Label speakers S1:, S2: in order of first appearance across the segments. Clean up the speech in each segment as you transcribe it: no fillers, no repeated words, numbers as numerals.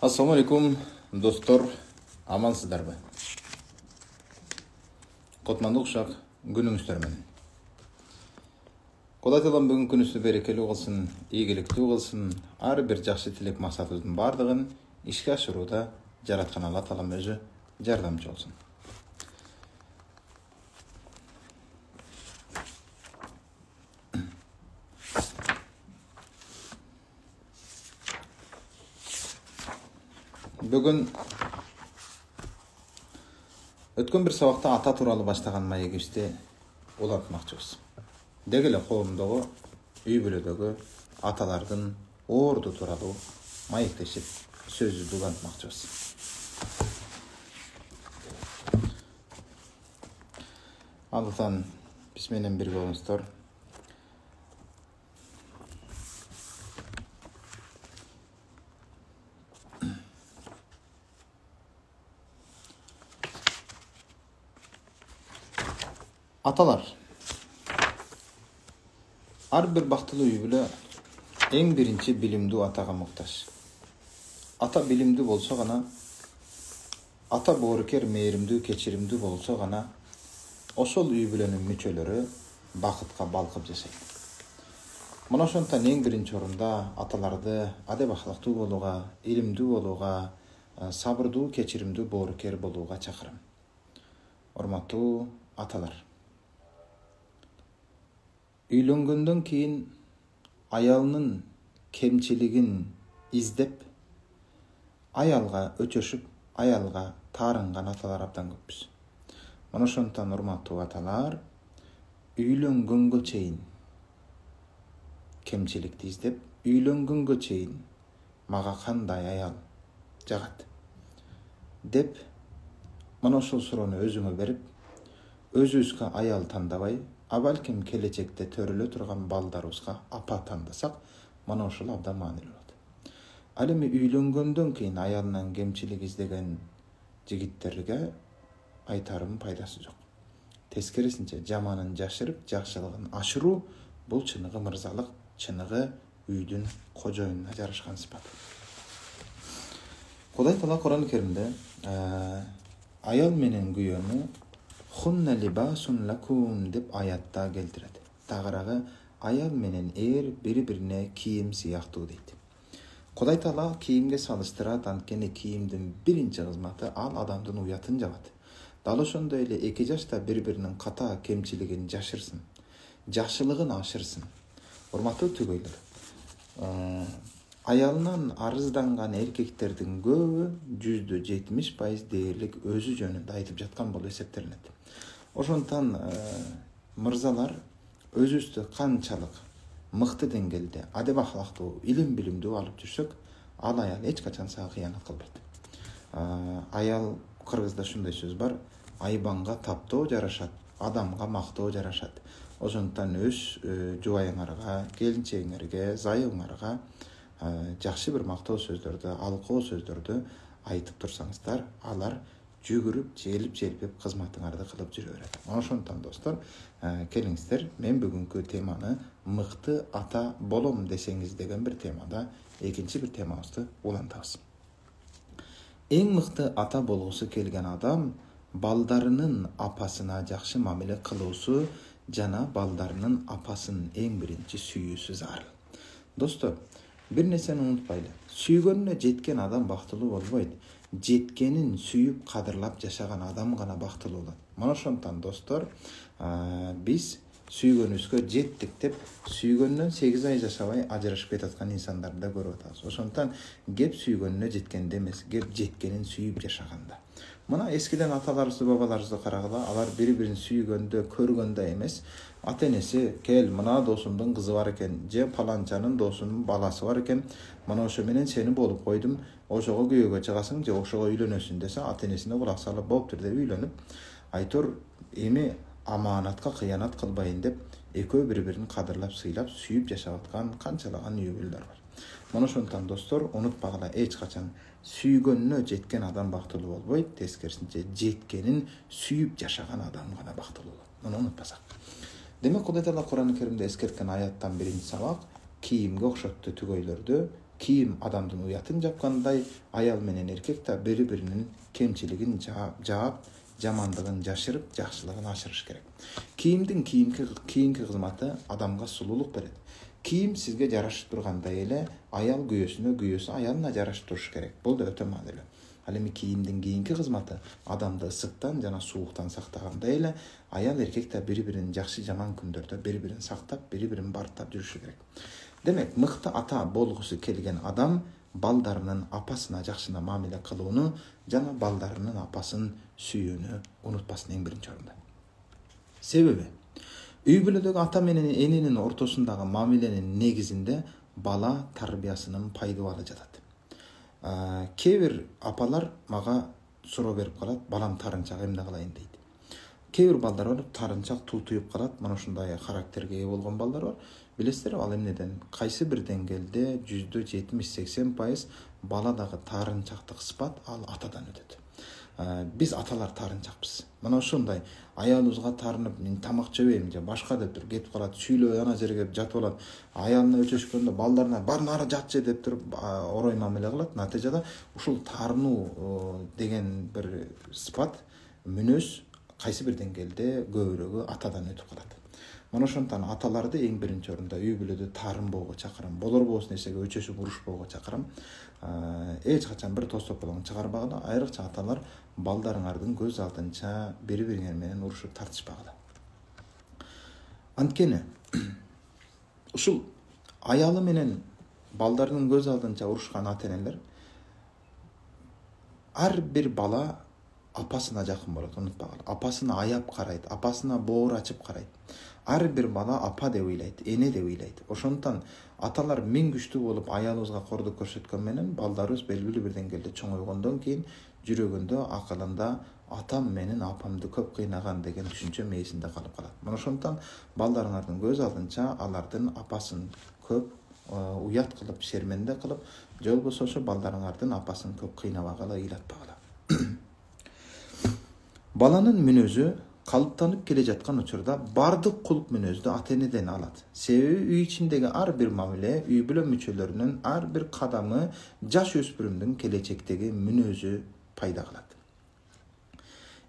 S1: Assalamu alaikum dostlar, amansızlarбы? Котмандык ушак күнүңүздөр менен. Кудай Таалам бүгүн күнүңүздү берекелүү кылсын, ийгиликтүү кылсын, ар бир жакшы тилек максатыбыздын бардыгын ишке ашырууда жараткан Алла Таалам өзү жардамчы болсун. Бүгүн өткөн бир сабакта ата тууралуу баштаган маегибизди улантмакчыбыз. Деги эле коомдогу, үй бүлөдөгү аталардын орду тууралуу маектешип сөзүбүздү улантмакчыбыз. Андыктан биз менен бирге болуңуздар. Аталар, ар бир бактылуу үй бүлө эң биринчи билимдүү атага муктаж. Ата билимдүү болсо гана, ата боорукер, мээримдүү, кечиримдүү болсо гана, ошол үй бүлөнүн мүчөлөрү бакытка балкып жашайт. Мына ошондон эң биринчи орунда аталарды адеп ахлактуу болууга, илимдүү болууга, сабырдуу, кечиримдүү, боорукер болууга чакырам. Урматтуу аталар, үйлөнгөндөн кийин аялынын кемчилигин издеп, аялга өчөшүп, аялга таарынган аталар абдан көппүз. Мына ошондон урматтуу аталар, үйлөнгөнгө чейин кемчиликти издеп, үйлөнгөнгө чейин мага кандай аял жагат деп, мына ошол суроону өзүңө берип, өзүбүзгө аял тандабай, балким келечекте төрөлө турган балдарыбызга апа тандасак, мына ошол абдан маанилүү болот. Ал эми үйлөнгөндөн кийин аялынан кемчилик издеген жигиттерге айтарым пайдасы жок. Тескерисинче жаманын жашырып, жакшылыгын ашыруу бул чыныгы мырзалык, чыныгы үйдүн кожоюнуна жарашкан сыпат. Кудай Таала Кур'ан-ы Керимде аял менен күйөөнү хунна либасун лакум деп аятта келтирет. Тагыраагы аял менен эр бири-бирине кийим сыяктуу дейт. Кудай Таала кийимге салыштырат, анткени кийимдин биринчи кызматы ал адамдын уятын жабат. Дал ошондой эле эки жашта бири-биринин ката кемчилигин жашырсын, жакшылыгын ашырсын. Урматтуу түгөйлөр, аялынан арызданган эркектердин көбү 70% дээрлик өзү жөнүндө айтып жаткан болуп эсептелинет. Ошондон мырзалар өзүбүздү канчалык мыкты деңгээлде адеп ахлактуу, илим билимдүү алып жүрсөк, ал аял эч качан сага кыянат кылбайт. Аял, кыргызда ушундай сөз бар: айбанга таптоо жарашат, адамга мактоо жарашат. Ошондон өз жубайыңарга, келинчегиңерге, зайыбыңарга жакшы бир мактоо сөздөрдү, алкоо сөздөрдү айтып турсаңыздар, алар жүгүрүп, желип кызматыңарды кылып жүрө берет. Ошондон достор, келиңиздер, мен бүгүнкү теманы мыкты ата болом десеңиз деген бир темада экинчи бир темабызды улантабыз. Эң мыкты ата болгусу келген адам балдарынын апасына жакшы мамиле кылуусу жана балдарынын апасын эң биринчи сүйүүсү зарыл. Достор, бир нерсени унутпайлы. Сүйгөнүнө жеткен адам бактылуу болбойт. Жеткенин сүйүп, кадырлап жашаган адам гана бактылуу болот. Мына ошондон достор, биз сүйгөнүбүзгө жеттик деп, сүйгөндөн 8 ай жашабай ажырашып кетаткан инсандарды да көрүп атабыз. Ошондон кеп сүйгөнүнө жеткенде эмес, кеп жеткенин сүйүп жашаганда. Мына эскиден аталарыбызды, бабаларыбызды карагыла, алар бири-бирин сүйгөндө, көргөндө эмес, ата-энеси кел, мына досумдун кызы бар экен, же паланчанын досунун баласы бар экен, мына ошо менен сени болуп койдум, ошого күйөөгө чыгасың же ошого үйлөнөсүң десе, ата-энесине кулак салып болуптур деп үйлөнүп, айтор эми аманатка кыянат кылбайын деп, экөө бири-бирин кадырлап, сыйлап, сүйүп жашап аткан канчалаган үй бүлөлөр бар. Мына ошондон достор, унутпагыла, эч качан сүйгөнүнө жеткен адам бактылуу болбойт, тескерисинче жеткенин сүйүп жашаган адам гана бактылуу болот. Муну унутпасак. Демек Кудай Таала Кур'ан-ы Керимде эскерткен аяттан биринчи сабак кийимге окшотту түгөйлөрдү Кийим адамдын уятын жапкандай, аял менен эркек да бири-биринин кемчилигин жаап, жамандыгын жашырып, жакшылыгын ашырыш керек. Кийимдин кийинки кызматы адамга сулуулук берет. Кийим сизге жарашып тургандай эле, аял күйөөсүнө, күйөөсү аялына жарашып туруш керек. Бул да өтө маанилүү. Ал эми кийимдин кийинки кызматы адамды ысыктан жана сууктан сактагандай эле, аял эркек да бири-бирин жакшы жаман күндөрдө бири-бирин сактап, бири-бирин бартап жүрүшү керек. Демек, мыкты ата болгусу келген адам балдарынын апасына жакшына мамиле кылууну жана балдарынын апасын сүйүүнү унутпасын эң биринчи орунда. Себеби үй бүлөдөгү ата менен эненин ортосундагы мамиленин негизинде бала тарбиясынын пайдубалы жатат. Кээ бир апалар мага суроо берип калат, балам тарынчак эмне кылайын дейт. Кээ бир балдар бар, тарынчак тултуюп калат, мына ушундай характерге ээ болгон балдар бар. Билесиздерби, ал эмнеден? Кайсы бир деңгээлде 70-80% баладагы тарынчактык сыпат ал атадан өтөт. Биз аталар тарынчакпыз. Мына ушундай аялыбызга тарынып, мен тамак жебейм же башка деп туруп кетип калат, сүйлөп ана жерге жатып алат. Аялына өчөшкөндө балдарына бар нары жатчы деп туруп орой мамиле кылат. Натыйжада ушул тарынуу деген бир сыпат, мүнөз кайсы бир деңгээлде көбүрөгү атадан өтүп калат. Мына ошондон аталарды эң биринчи орунда үй бүлөдө тарынбоого чакырам. Болор болбос нерсеге өчөшүп урушпоого чакырам. Эч качан бир тостополоң чыгарбагыла. Айрыкча аталар балдарыңардын көз алдынча бири-бириңер менен урушуп тартышпагыла. Анткени ушул аялы менен балдарынын көз алдынча урушкан ата-энелер ар бир бала апасына жакын болот, унутпагыла. Апасына аяп карайт, апасына боор ачып карайт. Ар бир бала апа деп ыйлайт, эне деп ыйлайт. Ошондон аталар миң күчтүү болуп аялыбызга кордук көрсөткөн менен балдарыбыз белгилүү бир деңгээлде чоңойгондон кийин жүрөгүндө, акылында атам менен апамды көп кыйнаган деген түшүнчө мээсинде калып калат. Мына ошондон балдарыңардын көз алдынча алардын апасын көп уят кылып, шерменде кылып, же болбосо ошо балдарыңардын апасын көп кыйнабагыла, ыйлатпагыла. Баланын мүнөзү калыптанып келе жаткан учурда бардык кулук мүнөздү ата-энеден алат. Себеби үй ичиндеги ар бир мамиле, үй бүлө мүчөлөрүнүн ар бир кадамы жаш өспүрүмдүн келечектеги мүнөзү пайда кылат.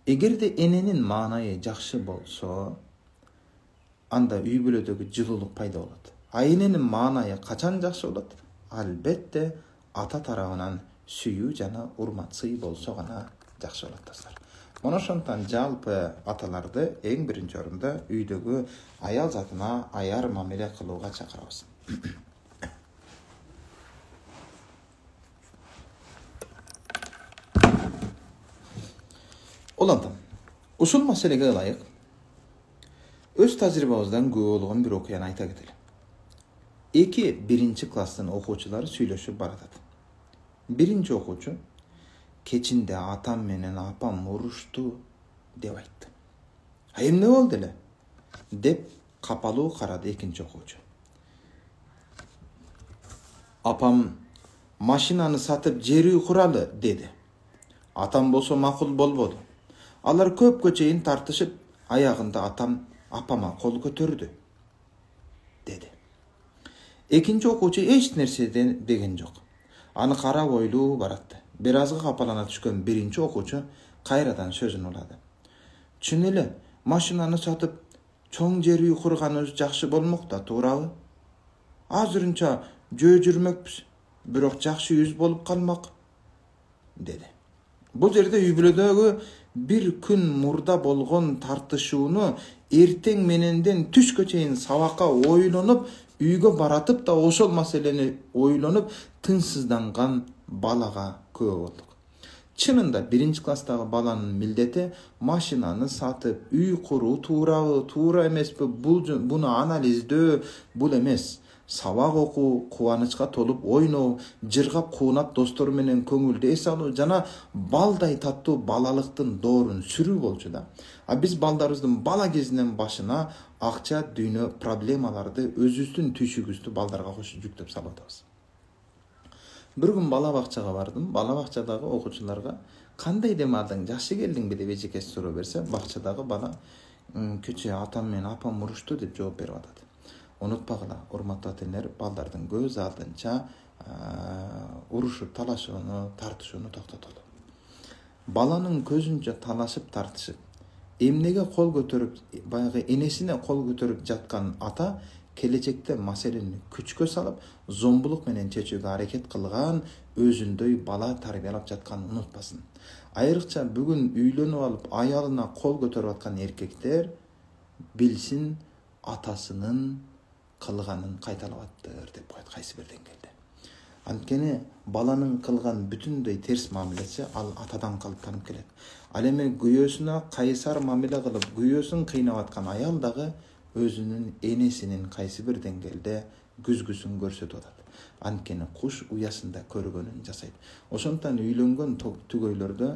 S1: Эгерде эненин маанайы жакшы болсо, анда үй бүлөдөгү жылуулук пайда болот. А эненин маанайы качан жакшы болот? Албетте ата тарабынан сүйүү жана урмат, сый болсо гана жакшы болот достор. Мына ошондон жалпы аталарды эң биринчи орунда үйдөгү аял затына аяр мамиле кылууга чакырабыз. Улантам. Ушул маселеге ылайык өз тажрыйбабыздан күбө болгон бир окуяны айта кетели. Эки биринчи класстын окуучулары сүйлөшүп баратат. Биринчи окуучу кечинде атам менен апам урушту деп айтты. Эмне болду эле? Деп капалуу карады экинчи окуучу. Апам машинаны сатып жер үй куралы деди. Атам болсо макул болбоду. Алар көпкө чейин тартышып, аягында атам апама кол көтөрдү деди. Экинчи окуучу эч нерсе деген жок. Аны карап ойлуу баратты. Бир азга капалана түшкөн биринчи окуучу кайрадан сөзүн улады. Чын эле, машинаны сатып чоң жер үй курганыбыз жакшы болмок да, туурабы? Азырынча жөө жүрмөкпүз, бирок жакшы үйүбүз болуп калмак деди. Бул жерде үй бүлөдөгү бир күн мурда болгон тартышууну эртең мененден түшкө чейин сабакка ойлонуп, үйгө баратып да ошол маселени ойлонуп тынчсызданган балага күбө болдук. Чынында биринчи класстагы баланын милдети машинаны сатып, үй куруу туурабы, туура эмеспи, буну анализдөө, бул эмес. Сабак окуу, кубанычка толуп ойноо, жыргап куунап достору менен көңүлдү эс алуу жана балдай таттуу балалыктын доорун сүрүү болчу да. А биз балдарыбыздын бала кезинен башына акча, дүйнө проблемаларды өзүбүздүн түйшүгүбүздү балдарга кошуп жүктөп салып атабыз. Бир күн бала бакчага бардым. Бала бакчадагы окуучуларга кандай демалдың, жакшы келдиңби деп эжекеси суроо берсе, бакчадагы бала кечээ атам менен апам урушту деп жооп берип атат. Унутпагыла, урматтуу ата-энелер, балдардын көз алдынча урушуп талашууну, тартышууну токтотолу. Баланын көзүнчө талашып тартышып, эмнеге кол көтөрүп, баягы энесине кол көтөрүп жаткан ата келечекте маселени күчкө салып, зомбулук менен чечүүгө аракет кылган өзүндөй бала тарбиялап жатканын унутпасын. Айрыкча бүгүн үйлөнүп алып, аялына кол көтөрүп аткан эркектер билсин атасынын кылганын кайталап аттыр деп коет кайсы бир деңгээлде. Анткени баланын кылган бүтүндөй терс мамилеси ал атадан калыптанып келет. Ал эми күйөөсүнө кайсар мамиле кылып, күйөөсүн кыйнап аткан аял дагы өзүнүн энесинин кайсы бир деңгээлде күзгүсүн көрсөтүп атат. Анткени куш уясында көргөнүн жасайт. Ошондуктан үйлөнгөн түгөйлөрдө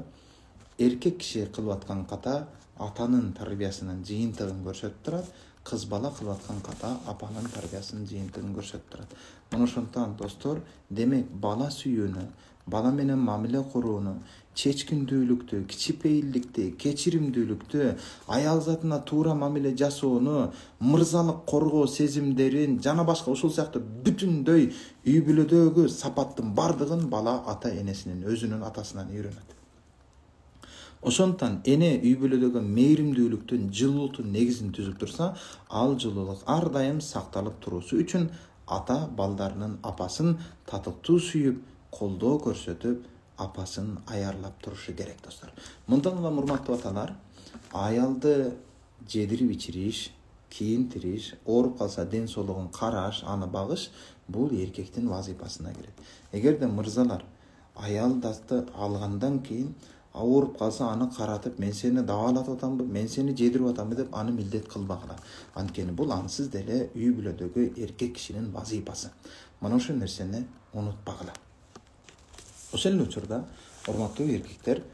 S1: эркек киши кылып аткан ката атанын тарбиясынын жыйынтыгын көрсөтүп турат, кыз бала кылып аткан ката апанын тарбиясынын жыйынтыгын көрсөтүп турат. Мына ошондуктан достор, демек бала сүйүүнү, бала менен мамиле курууну, чечкиндүүлүктү, кичипейилдикти, кечиримдүүлүктү, аял затына туура мамиле жасоону, мырзалык коргоо сезимдерин жана башка ушул сыяктуу бүтүндөй үй бүлөдөгү сапаттын бардыгын бала ата энесинин өзүнүн атасынан үйрөнөт. Ошондуктан эне үй бүлөдөгү мээримдүүлүктүн, жылуулуктун негизин түзүп турса, ал жылуулук ар дайым сакталып туруусу үчүн ата балдарынын апасын татыктуу сүйүп, колдоо көрсөтүп, апасын аярлап турушу керек достор. Мындан улам урматтуу аталар, аялды жедирип ичириш, кийинтириш, ооруп калса ден соолугун караш, аны багыш бул эркектин вазифасына кирет. Эгерде мырзалар аялдарды алгандан кийин ооруп калса аны каратып, мен сени дабалатып атамбы, мен сени жедирип атамбы деп аны милдет кылбагыла. Анткени бул ансыз деле үй бүлөдөгү эркек кишинин вазифасы. Мына ошол нерсени унутпагыла. Ошол эле учурда, урматтуу эркектер,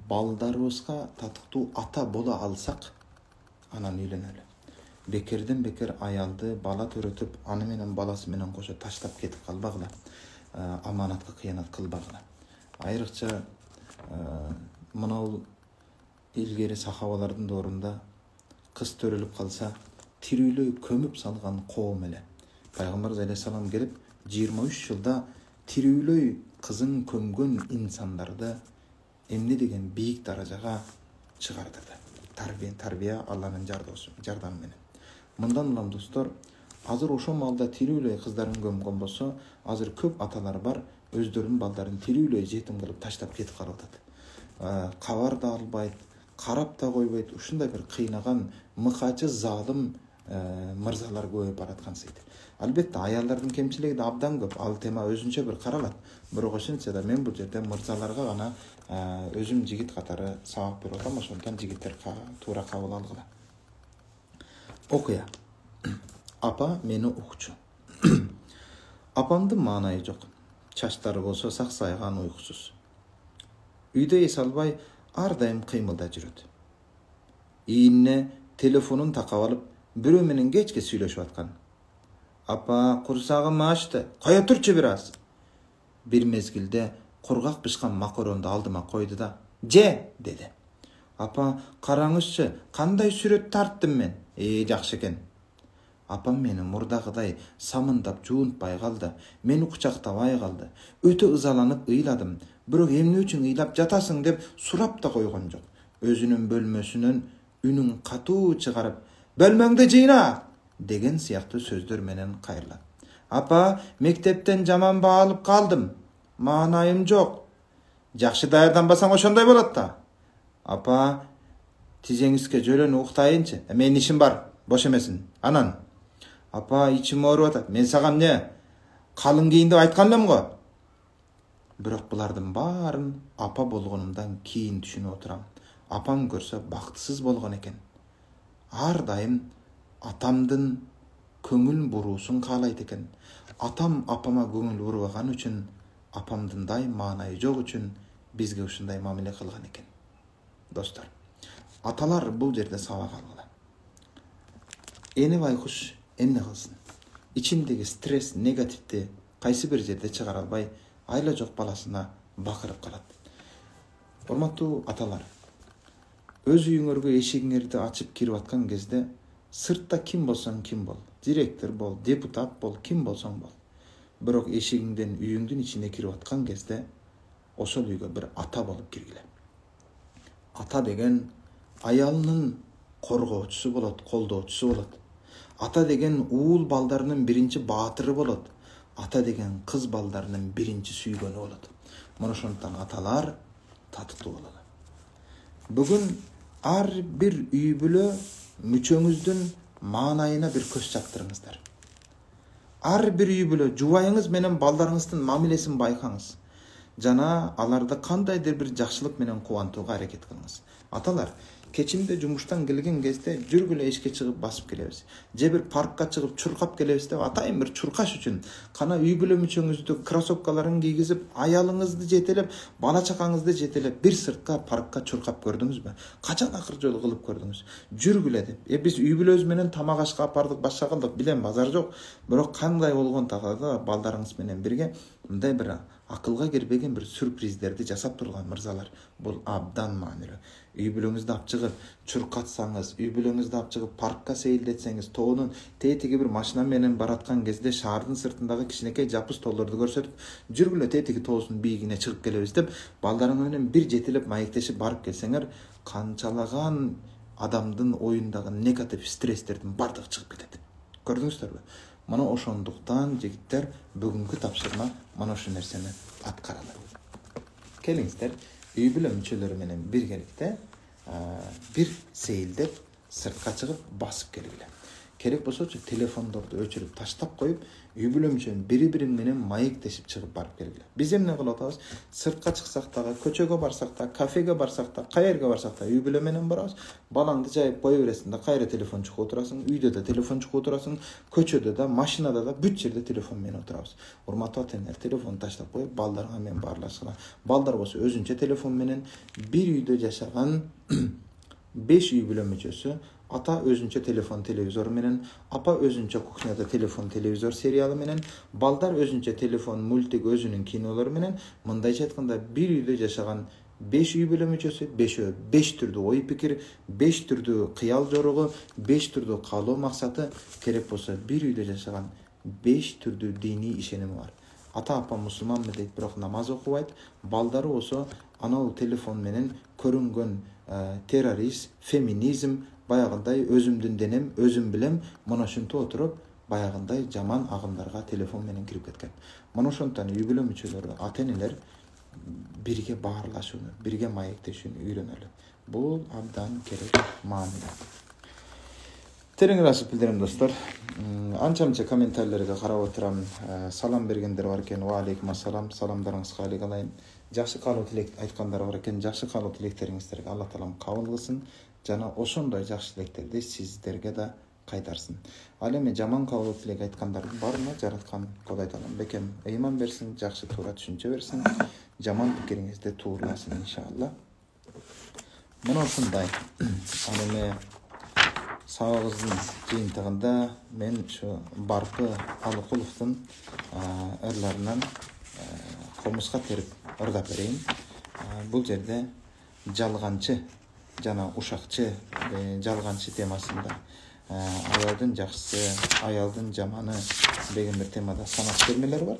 S1: балдарыбызга татыктуу ата боло алсак, анан үйлөнөлү. Бекерден бекер аялды бала төрөтүп, аны менен баласы менен кошо таштап кетип калбагыла. Аманатка кыянат кылбагыла. Айрыкча мынау илгери сахабалардын доорунда кыз төрөлүп калса, тирүүлөй көмүп салган коом эле. Пайгамбарыбыз алейхиссалам келип 23 жылда тирүүлөй кызын көмгөн инсандарды эмне деген бийик даражага чыгардырды. Тарбия Алланын жардамы менен. Мындан улам достор, азыр ошол маалда тирүүлөй кыздарын көмгөн болсо, азыр көп аталар бар, өздөрүнүн балдарын тирүүлөй жетим кылып таштап кетип калып атат. Кабар да албайт, карап да койбойт, ушундай бир кыйнаган мыкачы залым мырзалар көбөйүп бараткансыйт. Албетте аялдардын кемчилиги да абдан көп, ал тема өзүнчө бир каралат. Бирок ошентсе да мен бул жерде мырзаларга гана өзүм жигит катары сабак берип атам, ошондуктан жигиттер туура кабыл алгыла. Окуя. Апа мени укчу. Апамдын маанайы жок. Чачтары болсо саксайган, уйкусуз. Үйдө эс албай ар дайым кыймылда жүрөт. Ийине телефонун такап алып, бирөө менен кечке сүйлөшүп аткан. Апа, курсагым ачты. Кое турчу бир аз. Бир мезгилде кургак бышкан макаронду алдыма койду да, "Же", деди. Апа, караңызчы, кандай сүрөт тарттым мен. Жакшы экен. Апам мени мурдагыдай самындап жуунтпай калды. Мени кучактабай калды. Өтө ызаланып ыйладым. Бирок эмне үчүн ыйлап жатасың деп сурап да койгон жок. Өзүнүн бөлмөсүнөн үнүн катуу чыгарып, "Бөлмөңдү жыйна!" деген сыяктуу сөздөр менен кайрылат. Апа, мектептен жаман баа алып калдым. Маанайым жок. Жакшы даярданбасаң ошондой болот да. Апа, тизеңизге жөлөнүп уктайынчы. Менин ишим бар, бош эмесин. Анан. Апа, ичим ооруп атат. Мен сага эмне? Калың кийин деп айткан элем го. Бирок булардын баарын апа болгонумдан кийин түшүнүп отурам. Апам көрсө бактысыз болгон экен. Ар дайым атамдын көңүл буруусун каалайт экен. Атам апама көңүл бурбаган үчүн, апамдын дайым маанайы жок үчүн бизге ушундай мамиле кылган экен. Достор, аталар бул жерде сабак алгыла. Эне байкуш эмне кылсын? Ичиндеги стресс, негативди кайсы бир жерде чыгара албай, айла жок баласына бакырып калат. Урматтуу аталар, өз үйүңөргө эшигиңерди ачып кирип аткан кезде сыртта ким болсоң ким бол, директор бол, депутат бол, ким болсоң бол. Бирок эшигиңден үйүңдүн ичине кирип аткан кезде ошол үйгө бир ата болуп киргиле. Ата деген аялынын коргоочусу болот, колдоочусу болот. Ата деген уул балдарынын биринчи баатыры болот. Ата деген кыз балдарынын биринчи сүйгөнү болот. Мына ошондуктан аталар татыктуу болот. Бүгүн ар бир үй бүлө мүчөңүздүн маанайына бир көз чаптырыңыздар. Ар бир үй бүлө жубайыңыз менен балдарыңыздын мамилесин байкаңыз. Жана аларды кандайдыр бир жакшылык менен кубантууга аракет кылыңыз. Аталар, кечинде жумуштан келген кезде жүргүлө эшикке чыгып басып келебиз. Же бир паркка чыгып чуркап келебиз деп атайын бир чуркаш үчүн кана үй бүлө мүчөңүздү кроссовкаларын кийгизип, аялыңызды жетелеп, бала чакаңызды жетелеп бир сыртка паркка чуркап көрдүңүзбү? Качан акыр жолу кылып көрдүңүз? Жүргүлө деп. Биз үй бүлөбүз менен тамак ашка апардык, башка кылдык, билем базар жок. Бирок кандай болгон тагыда балдарыңыз менен бирге мындай бир акылга кирбеген бир сюрприздерди жасап турган мырзалар. Бул абдан маанилүү. Үй бүлөңүздү алып чыгып чуркатсаңыз, үй бүлөңүздү алып чыгып паркка сейилдетсеңиз, тоонун тетиги бир машина менен бараткан кезде шаардын сыртындагы кичинекей жапыс тоолорду көрсөтүп, жүргүлө тетиги тоосунун бийигине чыгып келебиз деп, балдарың менен бир жетелеп маектешип барып келсеңер, канчалаган адамдын оюндагы негатив стресстердин бардыгы чыгып кетет. Көрдүңүздөрбү? Мына ошондуктан жигиттер бүгүнкү тапшырма мына ошол нерсени аткаралы. Келиңиздер, үй бүлө мүчөлөрү менен биргеликте бир сейилдеп сыртка чыгып басып келгиле. Керек болсочу телефондорду өчүрүп таштап коюп, үй бүлө мүчөлөрү бири-бири менен маектешип чыгып барып келгиле. Биз эмне кылып атабыз? Сыртка чыксак дагы, көчөгө барсак да, кафеге барсак да, каерге барсак да үй бүлө менен барабыз. Балаңды жайып кое бересиң да, кайра телефон чукуп отурасың, үйдө да телефон чукуп отурасың, көчөдө да, машинада да, бүт жерде телефон менен отурабыз. Урматтуу ата-энелер, телефон таштап коюп, балдарга менен баарлашкыла. Балдар болсо өзүнчө телефон менен бир үйдө жашаган 5 үй бүлө мүчөсү, ата өзүнчө телефон телевизор менен, апа өзүнчө кухняда телефон телевизор сериалы менен, балдар өзүнчө телефон мультик өзүнүн кинолору менен, мындайча айтканда бир үйдө жашаган 5 үй бүлө мүчөсү, 5 түрдүү ой пикир, 5 түрдүү кыял жоругу, 5 түрдүү каалоо максаты, керек болсо бир үйдө жашаган 5 түрдүү диний ишеними бар. Ата апа мусулманмы дейт, бирок намаз окубайт. Балдары болсо анау телефон менен көрүнгөн террорист, феминизм, баягындай өзүмдүн денем, өзүм билем, мына ушинтип отуруп, баягындай жаман агымдарга телефон менен кирип кеткен. Мына ошондуктан үй бүлө мүчөлөрү, ата-энелер бирге баарлашууну, бирге маектешүүнү үйрөнөлү. Бул абдан керек маанилүү. Тереңирашып билдирем достор. Анча-мынча комментарийлерге карап отурам. Салам бергендер бар экен. Ва алейкум ассалам. Саламдарыңызга алейк алайын. Жакшы каалоо тилек айткандар бар экен. Жакшы каалоо тилектериңиздерге Алла таалам кабыл кылсын. Жана ошондой жакшы тилектерди сиздерге да кайтарсын. Ал эми жаман каалоо тилек айткандар барына жараткан Кудай таалам бекем ыйман берсин, жакшы туура түшүнчө берсин. Жаман пикириңизди туураласын иншалла. Мына ушундай. Ал эми сабагыбыздын жыйынтыгында мен ушу Барпы Алыкуловдун ырларынан комузга терип ырдап берейин. Бул жерде жалганчы жана ушакчы, жалганчы темасында аялдын жакшысы, аялдын жаманы деген бир темада санат термелер бар.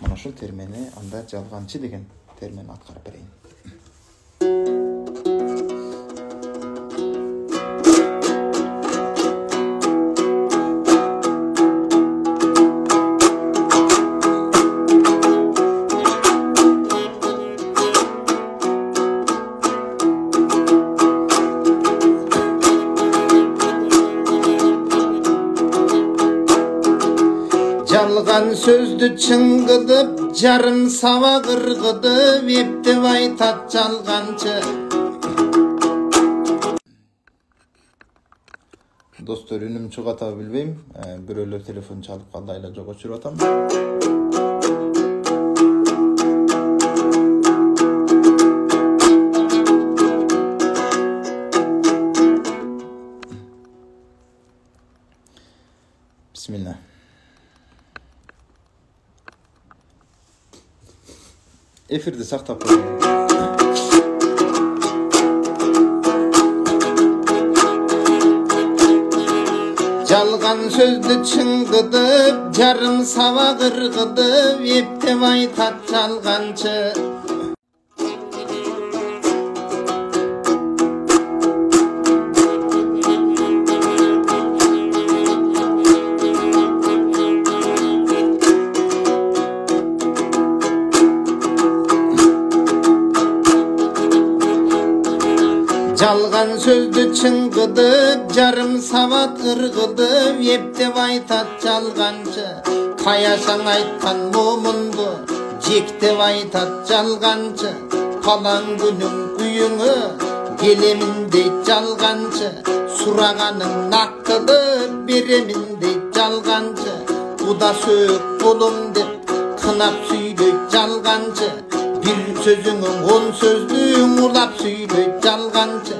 S1: Мына ушул термени анда жалганчы деген термени аткарып берейин. Жалган сөздү чын кылып, жарым саба кыргыдып, эптеп айтат жалганчы. Достор, үнүм чыгып атабы билбейм. Бирөөлөр телефон чалып калды, айла жок өчүрүп атам. Bismillah. Эфирди сактап коюңуз. Жалған сөзді чыңғыдып, жарым сабақ ырғыдып, ептеп айтат жалғаншы. Жалған сөзді чыңғыдып, жарым сабат ырғыдып, ептеп айтат жалғаншы. Қаяшаң айтқан момынды, жектеп айтат жалғаншы. Қалан күнің үйіңі, келемін дейт жалғаншы. Сұрағаның нақтылып, беремін дейт жалғаншы. Уда сөк болым деп, қынап сөйлейт жалғаншы. Bir sözünün 10 sözlüğün ulap söyleyip çalgançı.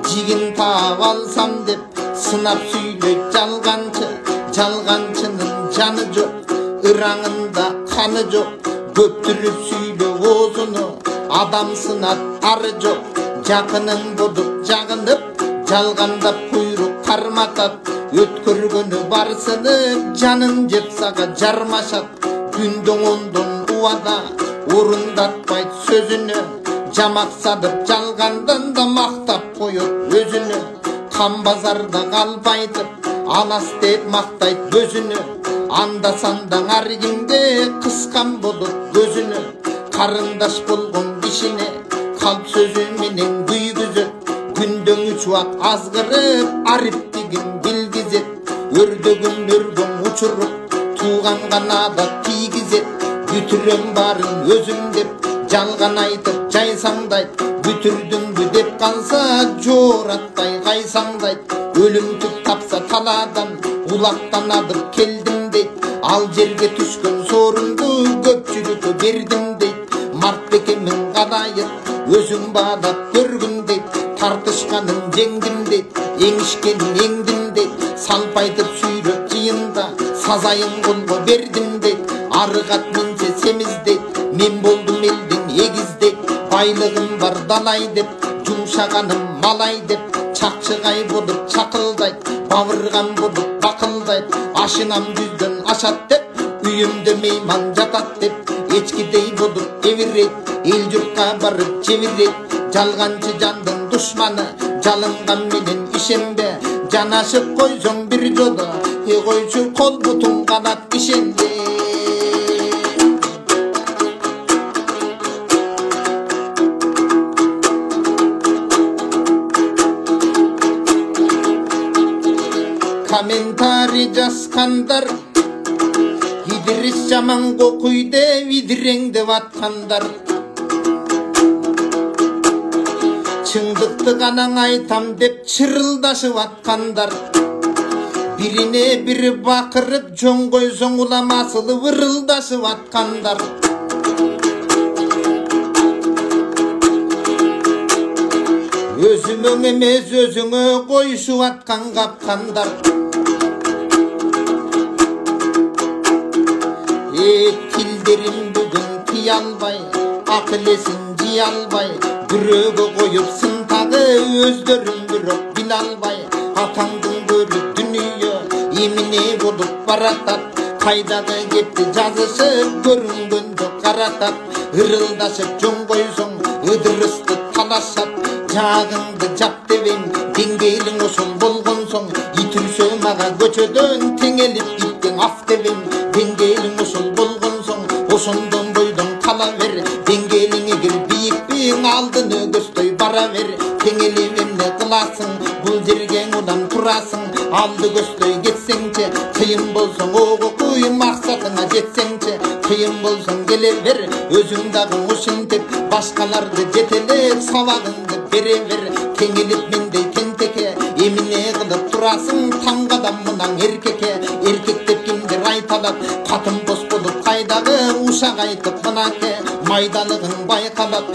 S1: Jigin taap alsam dep sınap söyleyip çalgançı. Çalgançının canı yok, ırağında kanı yok. Göptürüp söyle ozunu, adam sınat arı yok. Jakının bolup jagınıp, çalgandap kuyruk karmatat. Ötkürgünü barsınıp, canın jep saga jarmaşat. Gündün ondun uvada орындатпайт сөзүнү, жамак садып жалгандан да мактап коет өзүнү. Кам базарда калбайтып, алас деп мактайт көзүнү. Анда санда ар кимге кыскан болуп көзүнү. Карындаш болгон кишине калп сөзү менен күйгүзөт. Күндөн 3 убак азгырып, ариптигин билгизет. Өрдөгүн өргөн учуруп, тууган канада тийгизет. Бүтүрөм барын өзүң деп, жалган айтып жайсаңдайт. Бүтүрдүңбү деп калса, жооратпай кайсаңдайт. Өлүмтүк тапса таладан, улактан адып келдим дейт. Ал жерге түшкөн сорунду көпчүлүккө бердим дейт. Мартбекемин кадайыт, өзүң баадап көргүн дейт. Тартышканын жеңдим дейт, эңишкенин эңдим дейт. Салпайтып сүйрөп жыйында, сазайын колго бердим дейт. Арыгат минсе семиздейт, мен болдум элдин эгиздейт. Байлыгым бар далай деп, жумшаганым малай деп. Чакчыгай болуп чакылдайт, бабырган болуп бакылдайт. Ашынам жүздөн ашат деп, үйүмдө мейман жатат деп. Эчкидей болуп эбирейт, эл журтка барып жебирейт. Жалганчы жандын душманы, жалынган менен ишенбе. Жанашып койсоң бир жолу, койчу кол бутун канат ишенбе. Комментарий жазгандар, Идрис жаман кокуйде видиреңдеп аткандар. Чыңдыкты канаң айтам деп чырылдашып аткандар. Бирине бири бакырып, жон койсоң уламасылып ырылдашып аткандар. Өзүмөң эмес өзүңө койшуп аткан капкандар. Тилдерим бүгүн тие албай, акыл эсин жие албай. Бирөөгө коюп сынтагы өздөрүн бирок биле албай. Атаңдын көрү дүнүйө эмне болуп баратат. Кайдагы кепти жазышып, көрүнгөн жок каратат. Ырылдашып жон койсоң, ыдырысты талашат. Жагыңды жап дебем, деңгээлиң ошол болгон соң. Ит үрсө мага көчөдөн теңелип иттең аф дебем. Деңгээлиң ошол болгон соң, ошондон бойдон кала бер. Деңгээлиңе кир бийикпиң, алдыны көздөй бара бер. Теңелип эмне кыласың, бул жерге мудан турасың. Алды көздөй кетсеңчи, кыйын болсоң ого куй, максатыңа жетсеңчи. Кыйын болсоң келе бер, өзүң дагы ушинтип, башкаларды жетелеп, сабагыңды бере бер. Теңелип мендей тентеке, эмне кылып турасың, таңгадан мынан эркекке. Эркек деп кимдир айталат, катын бос болуп кайдагы ушак айтып мынаке. Майдалыгың байкалат,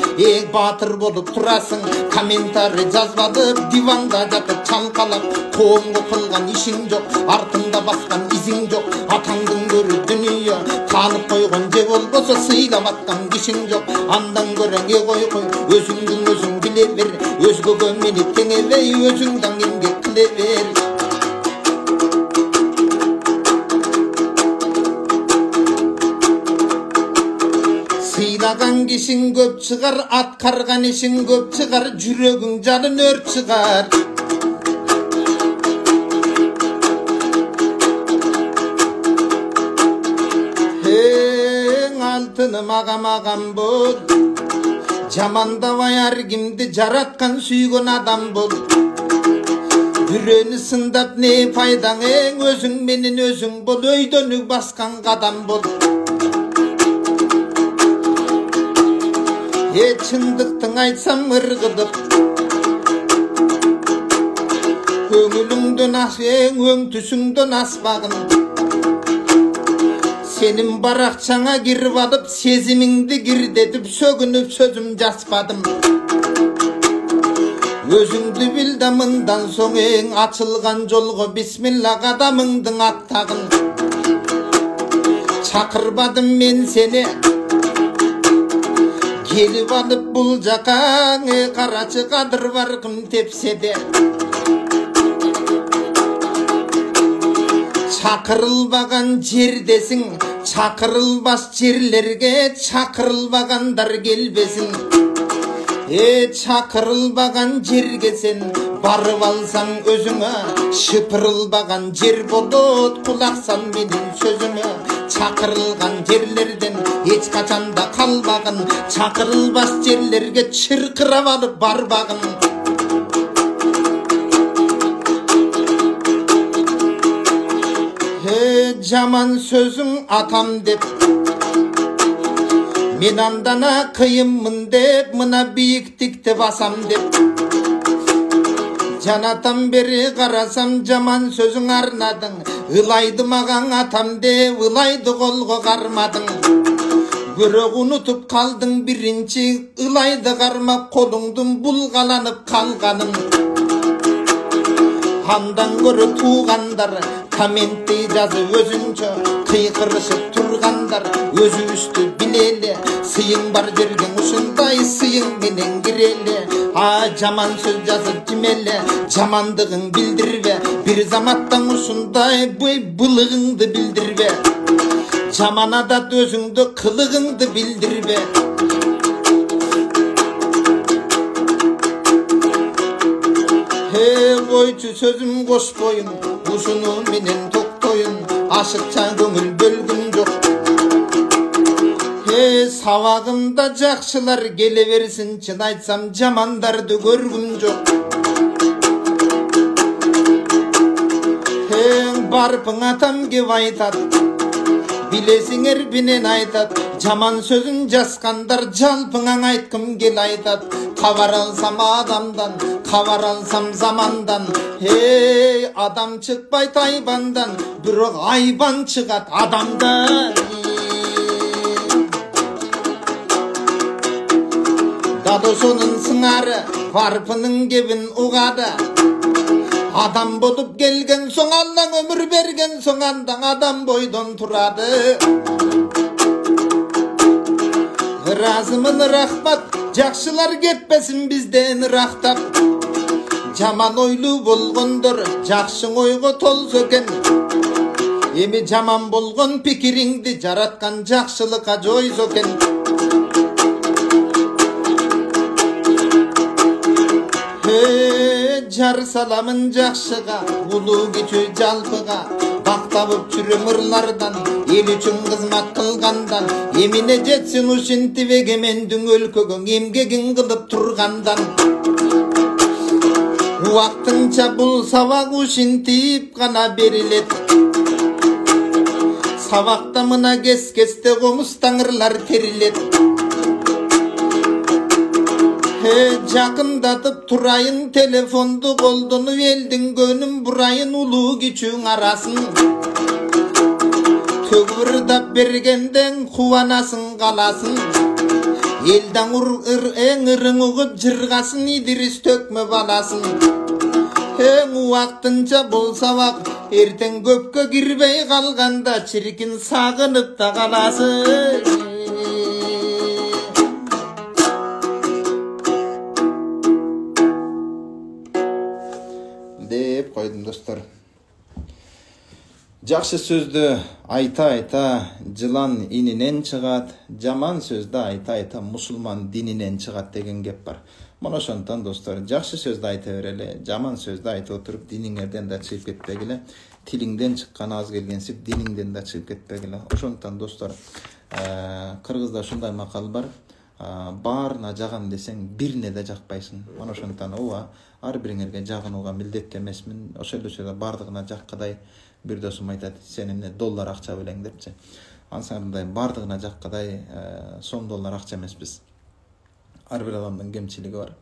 S1: баатыр болуп турасың. Комментарий жазбадып, диванда жатып чалкалап. Коомго кылган ишиң жок, артыңда баскан изиң жок. Атаңдын көрү дүнүйө, таанып койгон же болбосо сыйлап аткан кишиң жок. Андан көрө кой, өзүңдүн өзүң биле бер. Өзгөгө мени теңебей, өзүңдөн эмгек кыле бер. Ойлаған кишин көп чыгар, аткарган ишин көп чыгар, жүрөгүң жалын өрт чыгар. Алтыны мага-магам бол, жамандабай ар кимди жараткан сүйгөн адам бол. Бүрөнү сындап не пайдаң, өзүң менен өзүң бол, өйдөнү баскан кадам бол. Чындыктың айтсам ыргыдып, көңүлүңдөн асең, өң түсүңдөн аспагын. Senin barakçana girip alıp, sezimingdi girdedip, sögünüp sözüm jaspадым. Özüңdü bil damından soň eň açılgan jolgo bismillah kadamыңдың attagın. Çakırbadım men seni, gelip alıp bul jaka, karaçı kadır barkım tepsede. Çakırılbagan жердесиң, çakırılbas жерлерге çakırılbaganдар келбесин. Çakırılbagan жерге sen барып алсаң өзүңө, шыпырылбаган жер болот, кулаксан менин сөзүңө. Çakırılgan жерлерден эч качанда калбагын, çakırılбас жерлерге чыркырап алып барбагын. Jaman sözün atam dep, men andana kıyımın dep, mına biyiktikte basam dep. Janatam beri karasam jaman sözün arnadın, ılaydı magan atam de, ılaydı kolgo karmadın. Börök unutup kaldın birinci, ılaydı karmak kolungdun bulgalanıp kalganın. Handan görü tuğandar, kommentti жазып өзүнчө кыйкырышып тургандар, өзү үстү билели, сыйың бар жерген ушундай сыйың менен кирели. Жаман сөз жазып жимеле, жамандыгың билдирбе, бир заматтан ушундай былыгыңды билдирбе. Жаман адат өзүңдү кылыгыңды билдирбе. Oyçu sözüm koşboyun, uşunu menen toktoyun, aşıkça көңүл bölgüm жок. Сабагымда жакшылар келе берсин, чын айтсам жамандарды көргүм жок. Барпың атам кеп айтат, билесиңер бинен айтат, жаман сөзүн жазгандар жалпыңаң айткым кел айтат. Kavar alsam adamdan, kavar alsam zamandan. Adam çıkpay taybandan, bürok ayban çıkat adamdan. Dadosonun sınarı, varpının gebin uğada. Adam bolup gelgen soň Allah ömür bergen soň andan adam boydon turadı. Razımın rahmat, jakşılar ketpesin bizden rahtap. Jaman oylu bolgondur, jakşың oygo tolsa eken. Emi jaman bolgon pikiringdi jaratkan jakşılıka joyso eken. Jar salamın jakşıga, ulu kiçü jalpıga. Baktavıp çürüm ırlardan, el üçün kızmat kılgandan. Emine jetsin uşinti ve gemendün өлкөгөң emgegin kılıp turgandan. Uaktınça bul savak uşintip gana berilet. Savakta mına kes-keste komustаңырлар terilet. Jakındatıp turayın telefondu koldunu, eldin gönüm burayın ulu kiçüň arasın. Tögürdap bergenden kuvanasın kalasın. Elden en ırın uğup jırgasın, İdris tökme balasın. Uaktınca bolsa vak, erten köpkö girbey kalganda, çirkin sagınıp da kalasın. Dep koydum dostlar. Жақсы сөзді айта жылан ининен чыгат, жаман сөзді айта мұсылман дининен чыгат деген кеп бар. Мына ошондон достор, жақсы сөзді айта берели, жаман сөзді айта отуруп диниңерден да чыгып кетпегиле, тилиңден чыккан аз келгенсип диниңден да чыгып кетпегиле. Ошондон достор, кыргызда ушундай макал бар. Баарына жагам десең, бирине да жакпайсың. Мына ошондон ар бириңерге жагынууга милдеттүү эмесмин. Ошол эле бардыгына жаккадай бир досум айтат, сен эмне доллар акча белең депчи. Ансаңдай бардыгына жаккадай сом доллар акча эмеспиз. Ар бир адамдын кемчилиги бар.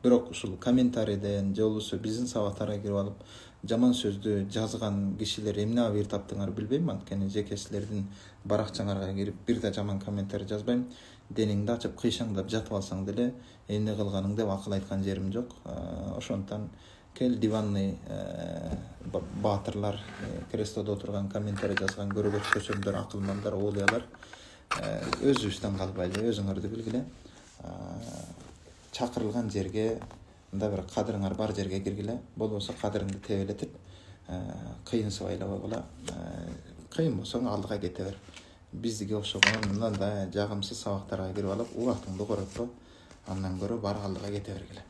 S1: Бирок ушул комментарийден же болбосо биздин сабактарга кирип алып, жаман сөздү жазган кишилер эмне абийир таптыңар билбейм. Анткени жеке силердин баракчаңарга кирип бир да жаман комментарий жазбайм. Дениңди ачып кыйшаңдап жатып алсаң деле эмне кылганың деп акыл айткан жерим жок. Ошондон кел диванный баатырлар, креслодо отурган комментарий жазган көрөгөт көчөмдөр, акылмандар, оолуялар, өзүбүздөн калбайлы, өзүңөрдү билгиле. Чакырылган жерге, мында бир кадырыңар бар жерге киргиле, болбосо кадырыңды тебелетип, кыйынсып айла. Кыйын болсоң алдыга кете бер. Биздиге окшогон мындай жагымсыз сабактарга кирип алып, убактыңды коротпо, андан көрө бар алдыга кете бергиле.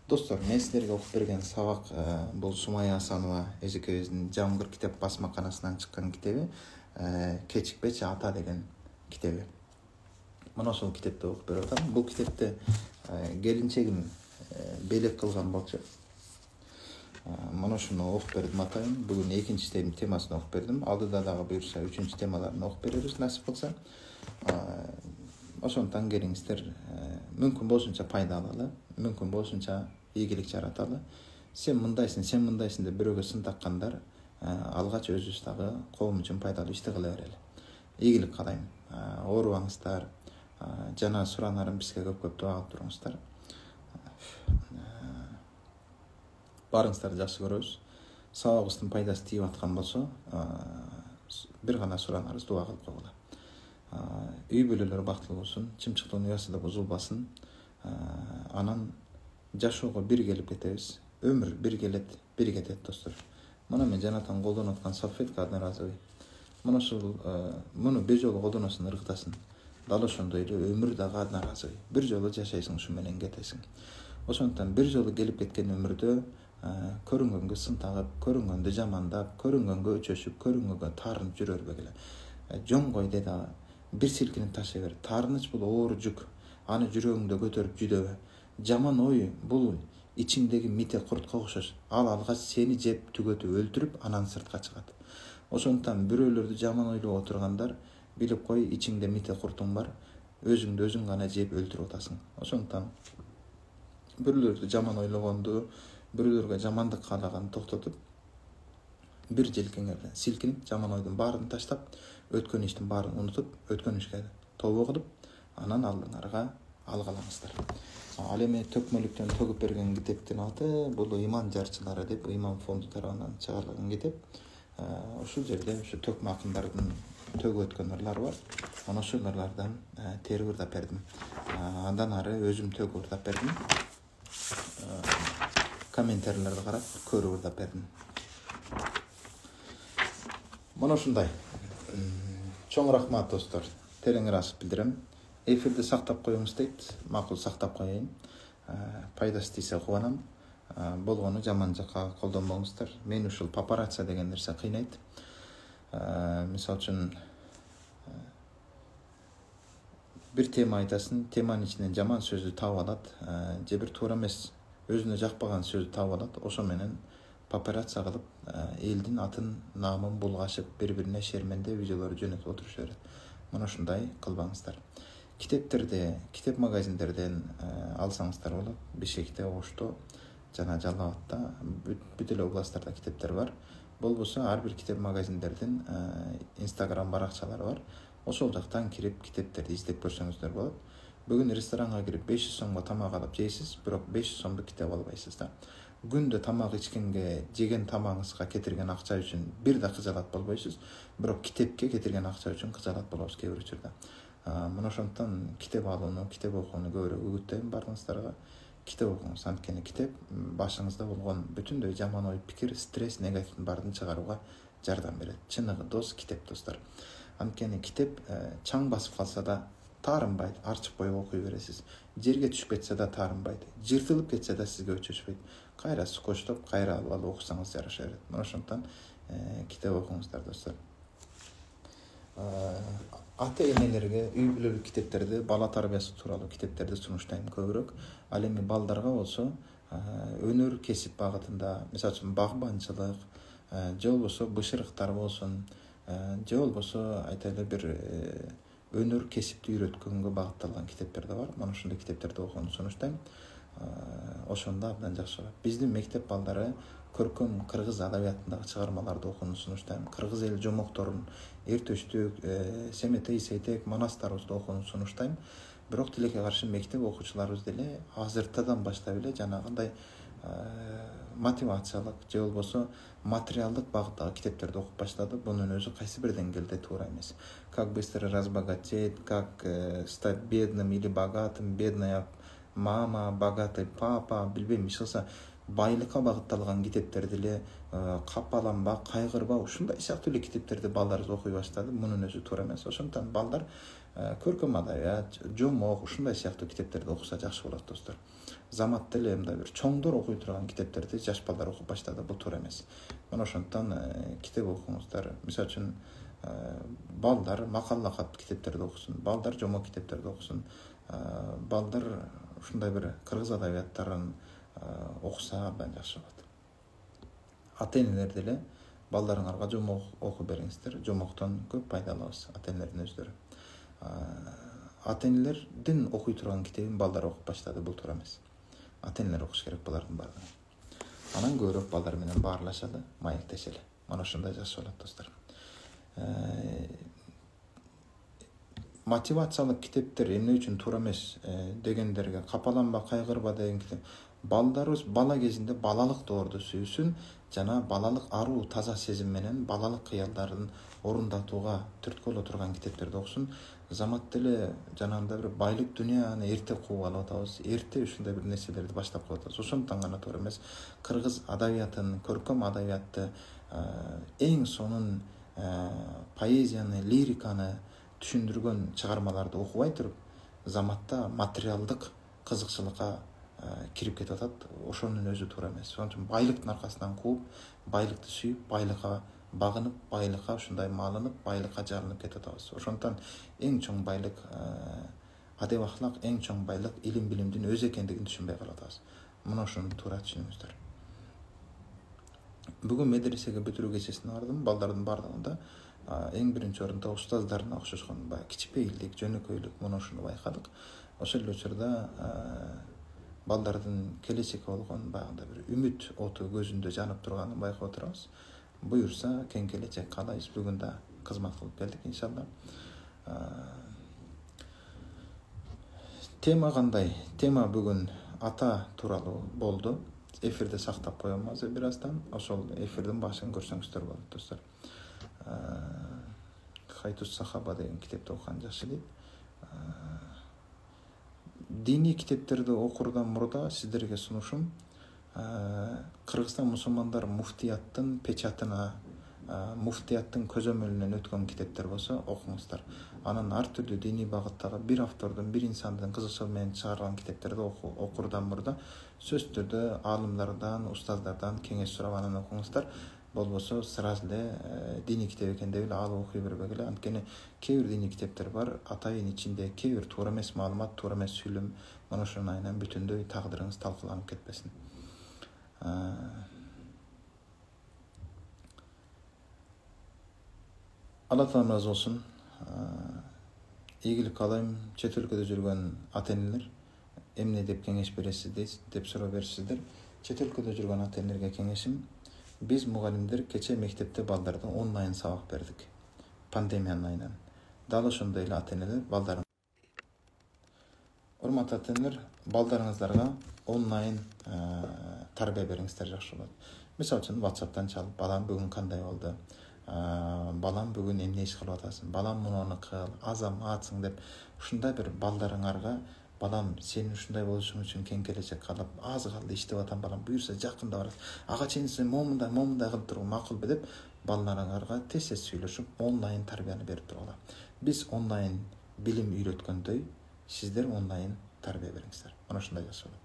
S1: Достор, мен силерге окуп берген сабак бул Сумая Асанова эжекебиздин Жамгыр китеп басмаканасынан чыккан китеби, Кечикпечи ата деген китеби. Мына ошол китепти окуп берип атам. Бул китепти келинчегим белек кылган болчу. Мына ушуну окуп бердим атайын. Бүгүн экинчи темасын окуп бердим. Алдыда дагы буюрса үчүнчү темаларын окуп беребиз, насип кылса. Ошондон келиңиздер, мүмкүн болушунча пайда алалы, мүмкүн болушунча ийгилик жараталы. Сен мындайсың деп бирөөгө сын таккандар, алгач өзүбүз дагы коом үчүн пайдалуу ишти кыла берели. Ийгилик каалайм. Оорубаңыздар. Жана суранарым, бизге көп дуа кылып туруңуздар. Барыңыздарды жакшы көрөбүз. Сабагыбыздын пайдасы тийип аткан болсо, бир гана суранарыбыз, дуа кылып койгула. Үй бүлөлөр бактылуу болсун, чымчыктын уясында бузулбасын. Анан жашоого бир келип кетебиз. Өмүр бир келет, бир кетет, достор. Мына мен жанатан колдонуп аткан салфетка одноразовый. Мына ушул муну бир жолу колдоносуң, ыргытасың. Дал ошондой эле өмүр дагы одноразовый. Бир жолу жашайсың, ушу менен кетесиң. Ошондон бир жолу келип кеткен өмүрдө көрүнгөнгө сын тагып, көрүнгөндү жамандап, көрүнгөнгө өчөшүп, көрүнгөнгө таарынып жүрө бербегиле. Жоңгой деди, бир силкинип ташай бер. Таарыныч бул оор жүк. Аны жүрөгүңдө көтөрүп жүдөбө. Жаман ой бул ичиңдеги мите куртка окшош. Ал алгач сени жеп, түгөтүп, өлтүрүп, анан сыртка чыгат. Ошондон бирөөлөрдү жаман ойлоп отургандар, билип кой, ичиңде мите куртуң бар, өзүңдү өзүң гана жеп өлтүрүп атасың. Ошондон бирөөлөрдү жаман ойлогонду, бирөөлөргө жамандык каалаганды токтотуп, бир желкеңерден силкинип, жаман ойдун баарын таштап, өткөн иштин баарын унутуп, өткөн ишке тобо кылып, анан алдыңарга алгалаңыздар. Ал эми төкмөлүктөн төгүп берген китептин аты бул Ыйман жарчылары деп Ыйман фонду тарабынан чыгарылган китеп. Ушул жерде ушу төкмө акындардын төгүп өткөн ырлары бар. Ana ошол ырлардан тери ырдап бердим. Андан ары өзүм төгүп ырдап бердим. Комментарийлерди карап көрүп ырдап бердим. Мына ушундай. Чоң рахмат достор. Терең ыраазычылык билдирем. Эфирди сактап коюңуз дейт. Макул, сактап коеюн. Пайдасы тийсе кубанам. Болгону жаман жакка колдонбоңуздар. Мени ушул папарация деген нерсе кыйнайт. Мисалы үчүн бир тема айтасың, теманын ичинен жаман сөздү таап алат, же бир туура эмес өзүнө жакпаган сөздү таап алат. Ошо менен папарация кылып, элдин атын, наамын булгашып, бири-бирине шермендеп видеолор жөнөтүп отурушу керек. Мына ушундай кылбаңыздар. Китептерди, китеп магазиндерден алсаңыздар болот. Бишкекте, Ошто жана Жалал Абадта бүт эле областтарда китептер бар. Болбосо ар бир китеп магазиндердин Instagram баракчалары бар. Ошол жактан кирип китептерди издеп көрсөңүздөр болот. Бүгүн ресторанга кирип 500 сомго тамак алып жейсиз, бирок 500 сомду китеп албайсыз да. Күндө тамак ичкенге, жеген тамагыңызга кетирген акча үчүн бир да кыжалат болбойсуз, бирок китепке кетирген акча үчүн кыжалат болобуз кээ бир учурда. Мына ошондон китеп алууну, китеп окууну көбүрөөк үгүттөйм баарыңыздарга. китеп окуңуз. Анткени китеп башыңызда болгон бүтүндөй жаман ой пикир, стресс, негативдин баарын чыгарууга жардам берет. Чыныгы дос китеп, достор. Анткени китеп чаң басып калса да таарынбайт, арчып коюп окуй бересиз. Жерге түшүп кетсе да таарынбайт, жыртылып кетсе да сизге өчөчпөйт. Кайра скотчтоп, кайра алып окусаңыз жараша берет. Мына ошондон китеп окуңуздар, достор. Ата-энелерге үй бүлөлүк китептерди, бала тарбиясы тууралуу китептерди сунуштайм көбүрөөк. Ал эми балдарга болсо өнөр кесип багытында, мисалы үчүн багбанчылык, же болбосо бышырыктар болсун, же болбосо айтайлы бир өнөр кесипти үйрөткөнгө багытталган китептер да бар. Мына ошондой китептерди окууну сунуштайм. Ошондо абдан жакшы болот. Биздин мектеп балдары көркөм кыргыз адабиятындагы чыгармаларды окууну сунуштайм. Кыргыз эл жомокторун, Эртөштүк, Семетей, Сейтек, Манастарыбызды окууну сунуштайм. Бирок тилекке каршы мектеп окуучуларыбыз деле азыртадан баштап эле жанагындай мотивациялык же болбосо материалдык багыттагы китептерди окуп баштады. Бунун өзү кайсы бир деңгээлде туура эмес. Как быстро разбогатеть, как стать бедным или богатым, бедная мама, богатый папа, билбейм, ишкылса байлыкка багытталган китептерди эле капаланба, кайгырба, ушундай сыяктуу эле китептерди балдарыбыз окуй баштады. Мунун өзү туура эмес. Ошондон балдар көркөм адабият, жомок, ушундай сыяктуу китептерди окуса жакшы болот, достор. Замат деле мындай бир чоңдор окуй турган китептерди жаш балдар окуп баштады. Бул туура эмес. Мына ошондон китеп окуңуздар. Мисалы үчүн балдар макал лакат китептерди окусун, балдар жомок китептерди окусун, балдар ушундай бир кыргыз адабияттарын окуса абдан жакшы болот. Ата-энелер деле балдарыңарга жомок окуп бериңиздер. Жомоктон көп пайда алабыз, ата-энелердин өздөрү. Ата-энелердин окуй турган китебин балдар окуп баштады, бул туура эмес. Ата-энелер окуш керек булардын баардыгын. Анан көбүрөөк балдар менен баарлашалы, маектешели. Мана ошондой жакшы болот, достор. Мотивациялык китептер эмне үчүн туура эмес дегендерге, капаланба, кайгырба деген китеп. Балдарыбыз бала кезинде балалык доорду сүйсүн, жана балалык аруу таза сезим менен балалык кыялдарын орундатууга түрткү боло турган китептерди окусун. Замат деле жанагындай бир байлык дүйнөны эрте кууп алып атабыз, эрте ушундай бир нерселерди баштап коюп атабыз. Ошондон гана туура эмес. Кыргыз адабиятын, көркөм адабиятты, эң сонун поэзияны, лириканы түшүндүргөн чыгармаларды окубай туруп, заматта материалдык кызыкчылыкка кирип кетип атат. Ошонун өзү туура эмес. Ошон үчүн байлыктын аркасынан кууп, байлыкты сүйүп, байлыкка багынып, байлыкка ушундай малынып, байлыкка жарынып кетип атабыз. Ошондон эң чоң байлык адеп ахлак, эң чоң байлык илим билимдин өзү экендигин түшүнбөй калатабыз. Мына ошону туура түшүнүңүздөр. Бүгүн медресеге бүтүрүү кечесине бардым. Балдардын баардыгында эң биринчи орунда устаздарына окшошкон кичпейилдик, жөнөкөйлүк, мына ушуну байкадык. Ошол эле учурда балдардын келечекке болгон баягындай бир үмүт оту көзүндө жанып турганын байкап отурабыз. Буюрса, кең келечек каалайбыз. Бүгүн да кызмат кылып келдик, иншалла. Тема кандай? Тема бүгүн ата тууралуу болду. Эфирде сактап коем азыр бир аздан. Ошол эфирдин башын көрсөңүздөр болот, достор. Хайтус Сахаба деген китепти окуган жакшы дейт. Диний китептерди окурдан мурда сиздерге сунушум Кыргызстан мусулмандар муфтияттын печатына, муфтияттын көзөмөлүнөн өткөн китептер болсо окуңуздар. Анан ар түрдүү диний багыттагы бир автордун, бир инсандын кызыкчылыгы менен чыгарган китептерди окурдан мурда сөзсүз түрдө аалымдардан, устаздардан кеңеш сурап анан окуңуздар. Болбосо сразу эле диний китеп экен деп эле алып окуй бербегиле. Анткени кээ бир диний китептер бар, атайын ичинде кээ бир туура эмес маалымат, туура эмес сүйлөм, мына ошонун айынан бүтүндөй тагдырыңыз талкаланып кетпесин. Алла таалам разы болсун. Ийгилик каалайм. Чет өлкөдө жүргөн ата-энелер эмне деп кеңеш бересиз деп суроо беришсиздер. Чет өлкөдө жүргөн ата-энелерге кеңешим: биз мугалимдер кече мектепте балдарга онлайн сабак бердик. Пандемиянын айынан. Дал ошондой эле ата-энелер балдарын. Урматтуу ата-энелер, балдарыңыздарга онлайн тарбия бериңиздер, жакшы болот. Мисалы үчүн WhatsApp'тан чалып, балам бүгүн кандай болду? Балам бүгүн эмне иш кылып атасың? Балам муну кыл, азаматсың деп ушундай бир балдарыңарга Балам, сен ушундай болушуң үчүн кең келечек каалап, аз калды иштеп атам балам, буюрса жакында барат. Ага чейин сен момундай кылып туруп макулбу деп балдарыңарга тез сүйлөшүп, онлайн тарбияны берип тургула. Биз онлайн билим үйрөткөндөй, сиздер онлайн тарбия бериңиздер. Мына ушундай жасоолу.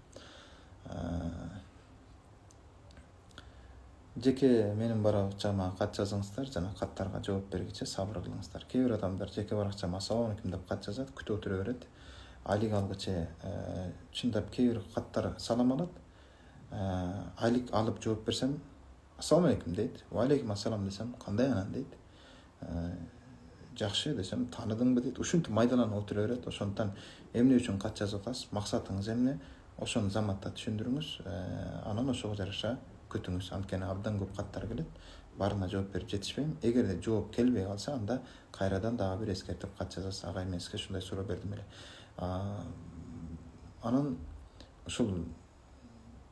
S1: Жеке менин баракчама кат жазыңыздар, жана каттарга жооп бергиче сабыр кылыңыздар. Кээ бир адамдар жеке баракчама ассалам алейкум деп кат жазат, күтүп отура берет. Айлык алгыча чындап кээ бир каттар салам алат. Айлык алып жооп берсем, ассалам алейкум дейт. Ва алейкум ассалам десем, кандай анан дейт. Жакшы десем, таныдыңбы дейт. Ушинтип майдаланып отура берет. Ошондон эмне үчүн кат жазып атасыз, максатыңыз эмне? Ошону заматта түшүндүрүңүз. Анан ошого жараша күтүңүз. Анткени абдан көп каттар келет. Барына жооп берип жетишпейм. Эгерде жооп келбей калса, анда кайрадан дагы бир эскертип кат жазасыз. Ага мен сизге ушундай суроо бердим эле. Анан ушул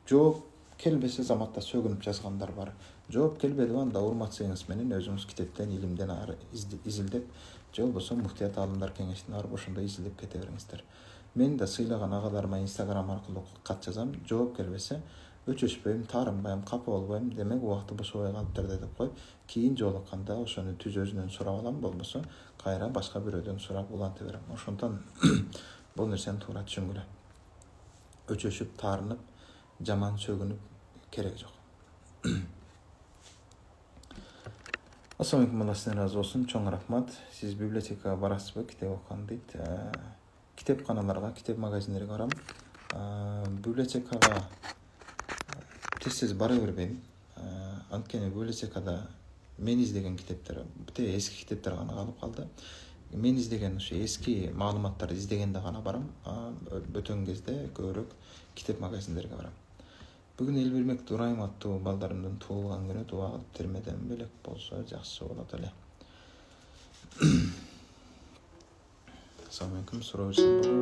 S1: жооп келбесе заматта сөгүнүп жазгандар бар. Жооп келбеди анда урматсаңыз менен өзүңүз китептен, илимден изилдеп, же болбосо муфтият алымдар кеңешине барып ошондой изилдеп кете бериңиздер. Мен да сыйлаган агаларыма Instagram аркылуу кат жазам. Жооп келбесе өчөшпөйм, таарынбайм, капа болбойм, демек убакыты бошобой калыптыр деп коюп, кийин жолукканда ошону түз өзүнөн сурап алам, болбосо кайра башка бирөөдөн сурап уланта берем. Ошондон бул нерсени туура түшүнгүлө. Өчөшүп, таарынып, жаман сөгүнүп керек жок. Ассалам алейкум, Алла сизден разы болсун. Чоң рахмат. Сиз библиотекага барасызбы? Китеп окуган дейт. Китепканаларга, китеп магазиндерге барам. Библиотекага тез бара бербейм. Анткени библиотекада мен издеген китептер, бүте эски китептер гана калып калды. Мен издеген ушу эски маалыматтарды издегенде гана барам. Бөтөн кезде көбүрөөк китеп магазиндерге барам. Бүгүн Элбирмек Дурайым аттуу балдарымдын туулган күнү, дуа кылып термеден белек болсо жакшы болот эле. Ассалам алейкум, суроо берсем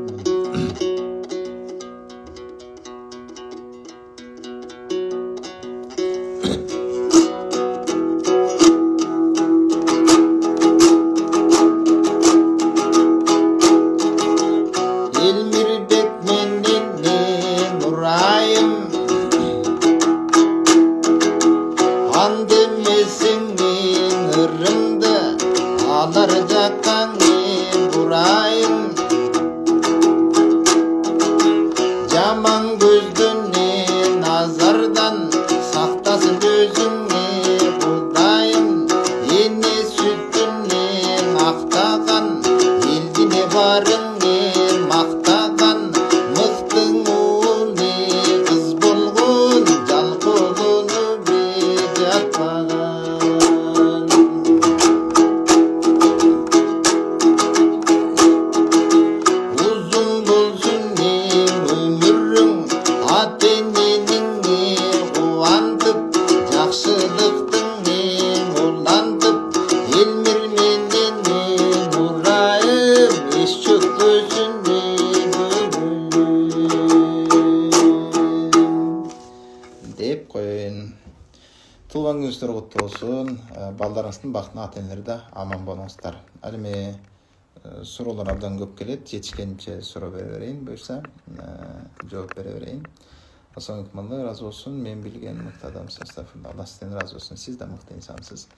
S1: балдарыңыздын бактына ата-энелер да аман болуңуздар. Ал эми суроолор абдан көп келет. Жетишкенче суроо бере берейин, буюрса жооп бере берейин. Ассалам алейкум, Алла разы болсун. Мен билген мыкты адамсыз. Алла сизден разы болсун. Сиз да мыкты инсансыз.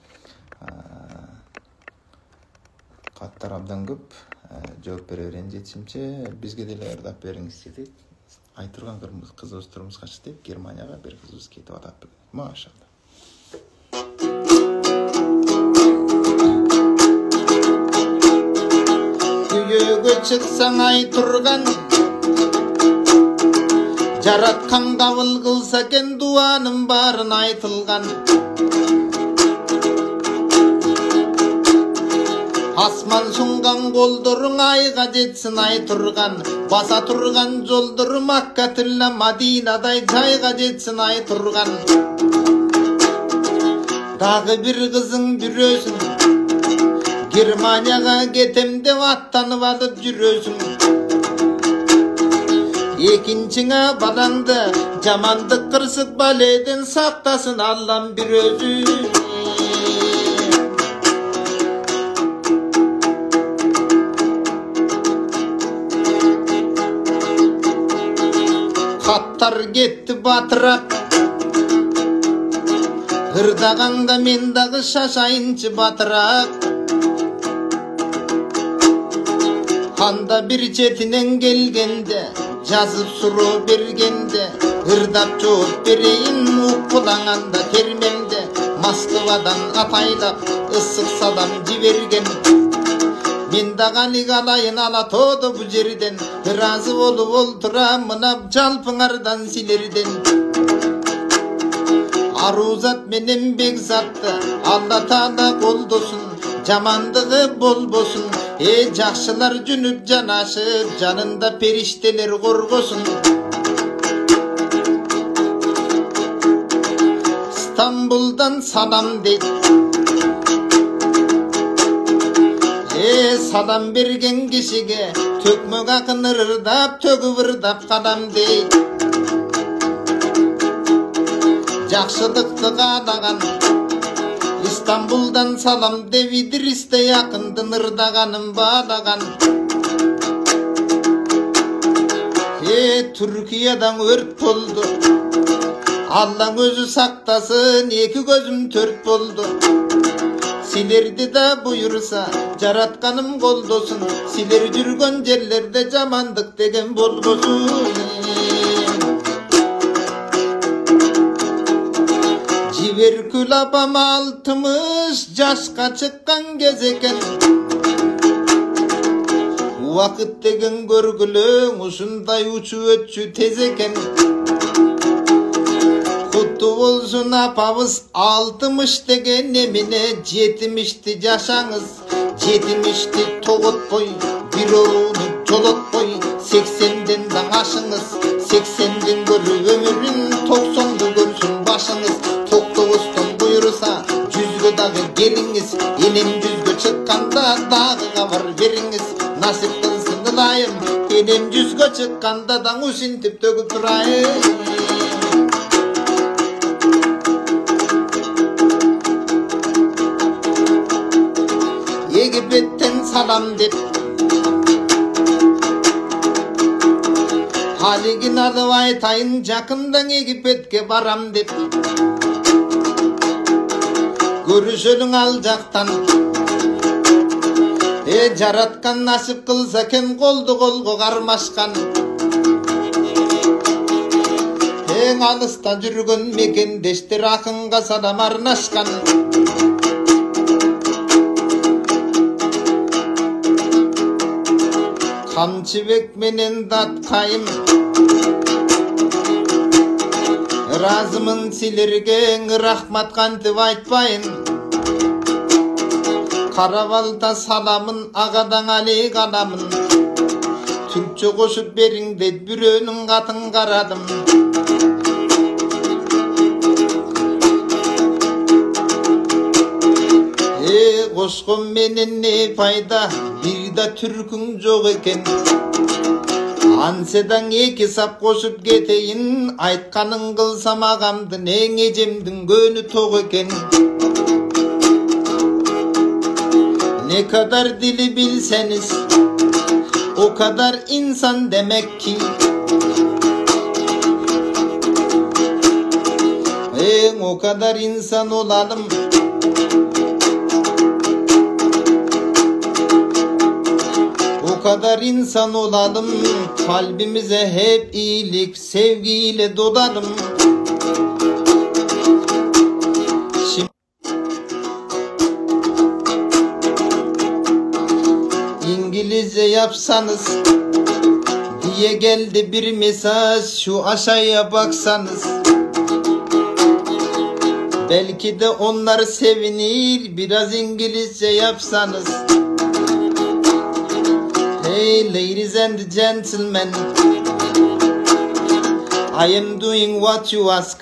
S1: Каттар абдан көп. Жооп бере берейин жетишимче. Бизге деле ырдап бериңиз дедик. Айтырган кызыбыз турмушка чыкты. Германияга бир кызыбыз кетип атат. Машалла. Күйөөгө чыксаң ай турган, жараткан кабыл кылса экен дуанын баарын айтылган. Асман сунган колдоруң айга жетсин ай турган, баса турган жолдор Макка тилла Мадинадай жайга жетсин ай турган. Дагы бир кызың жүрөсүң, Германияга кетем деп аттанып алып жүрөсүң. Экинчиңе балаңды жамандык кырсык баледен сактасын Аллам бир өзү. Kattar gitti batırap. Hırdaganda men dağı şaşayınçı batırap. Handa bir çetinen gelgende, yazıp suru bergende, hırdap çoğup bereyin ukulağanda termemde, Moskvadan ataylap ıssık sadam cibergen. Men dağani galayın ala todo bu jerden, razı olup olturamına jalpıңardan silerden. Aruzat menem bekzatta, Allah Taala koldosun, jamandığı bol bosun. Жақшылар жүнүп жанашып, жанында периштелер коргосун. İstanbul'dan salam deyt. Salam bergen kişige, tökmök akın ırırdap, töküp ırdap kadam deyt. Жақшылыкты каадаган, İstanbul'dan salam devidir iste yakındın ırdağanım bağdagan. Türkiye'den ört oldu, Allah özü saktasın, iki gözüm tört oldu. Silerdi de buyursa, jaratkanım koldosun, siler жүрgön yerlerde jamandık degen bolbosun. Civerkül apam 60 yaşka çıkkan gezeken. Vakit degen görgülüň uşunday uçu ötçü tezeken. Kutlu bolsun apabız 60 degen emine, 70'ti yaşaňyz, 70'ti togutboy, bir oğunu jolotboy, 80'den daňaşyňyz, 80'den görü ömürün, 90'dy görsün başyňyz. Toktovustan buyursa, 100'gö dağı geliniz, enem 100'gö çıkkanda dağı kavar veriniz. Nasip kılsın ılayım, enem 100'gö çıkkanda da uşintip töküp durayım. Egipet'ten salam dep, haligin alıp aytayın, jakyndan Egipet'ke baram dep. Görüşölüň al jaktan, jaratkan nasip kılsa ken koldu kolgo karmaşkan. Eň alysta жүрgön mekendeştir akınga salam arnaşkan. Kamçıbek menen datkayım, razımın silerge rahmat kantıp aytpayın. Karavalda salamın agadan ali kalamın, Türkçe koşup berin de bürönün katın karadım. Koşkun menen ne fayda, bir da türkün jok eken. Ansedan eki sap koşup geteyin, aytkanın kılsam agamdın, eň ejemdin gönü tok eken. Ne kadar dili bilseniz, o kadar insan demek ki. O kadar insan olalım, o kadar insan olalım, kalbimize hep iyilik, sevgiyle dolalım. İngilizce yapsanız diye geldi bir mesaj, şu aşağıya baksanız. Belki de onlar sevinir, biraz İngilizce yapsanız. Hey ladies and gentlemen, I am doing what you ask.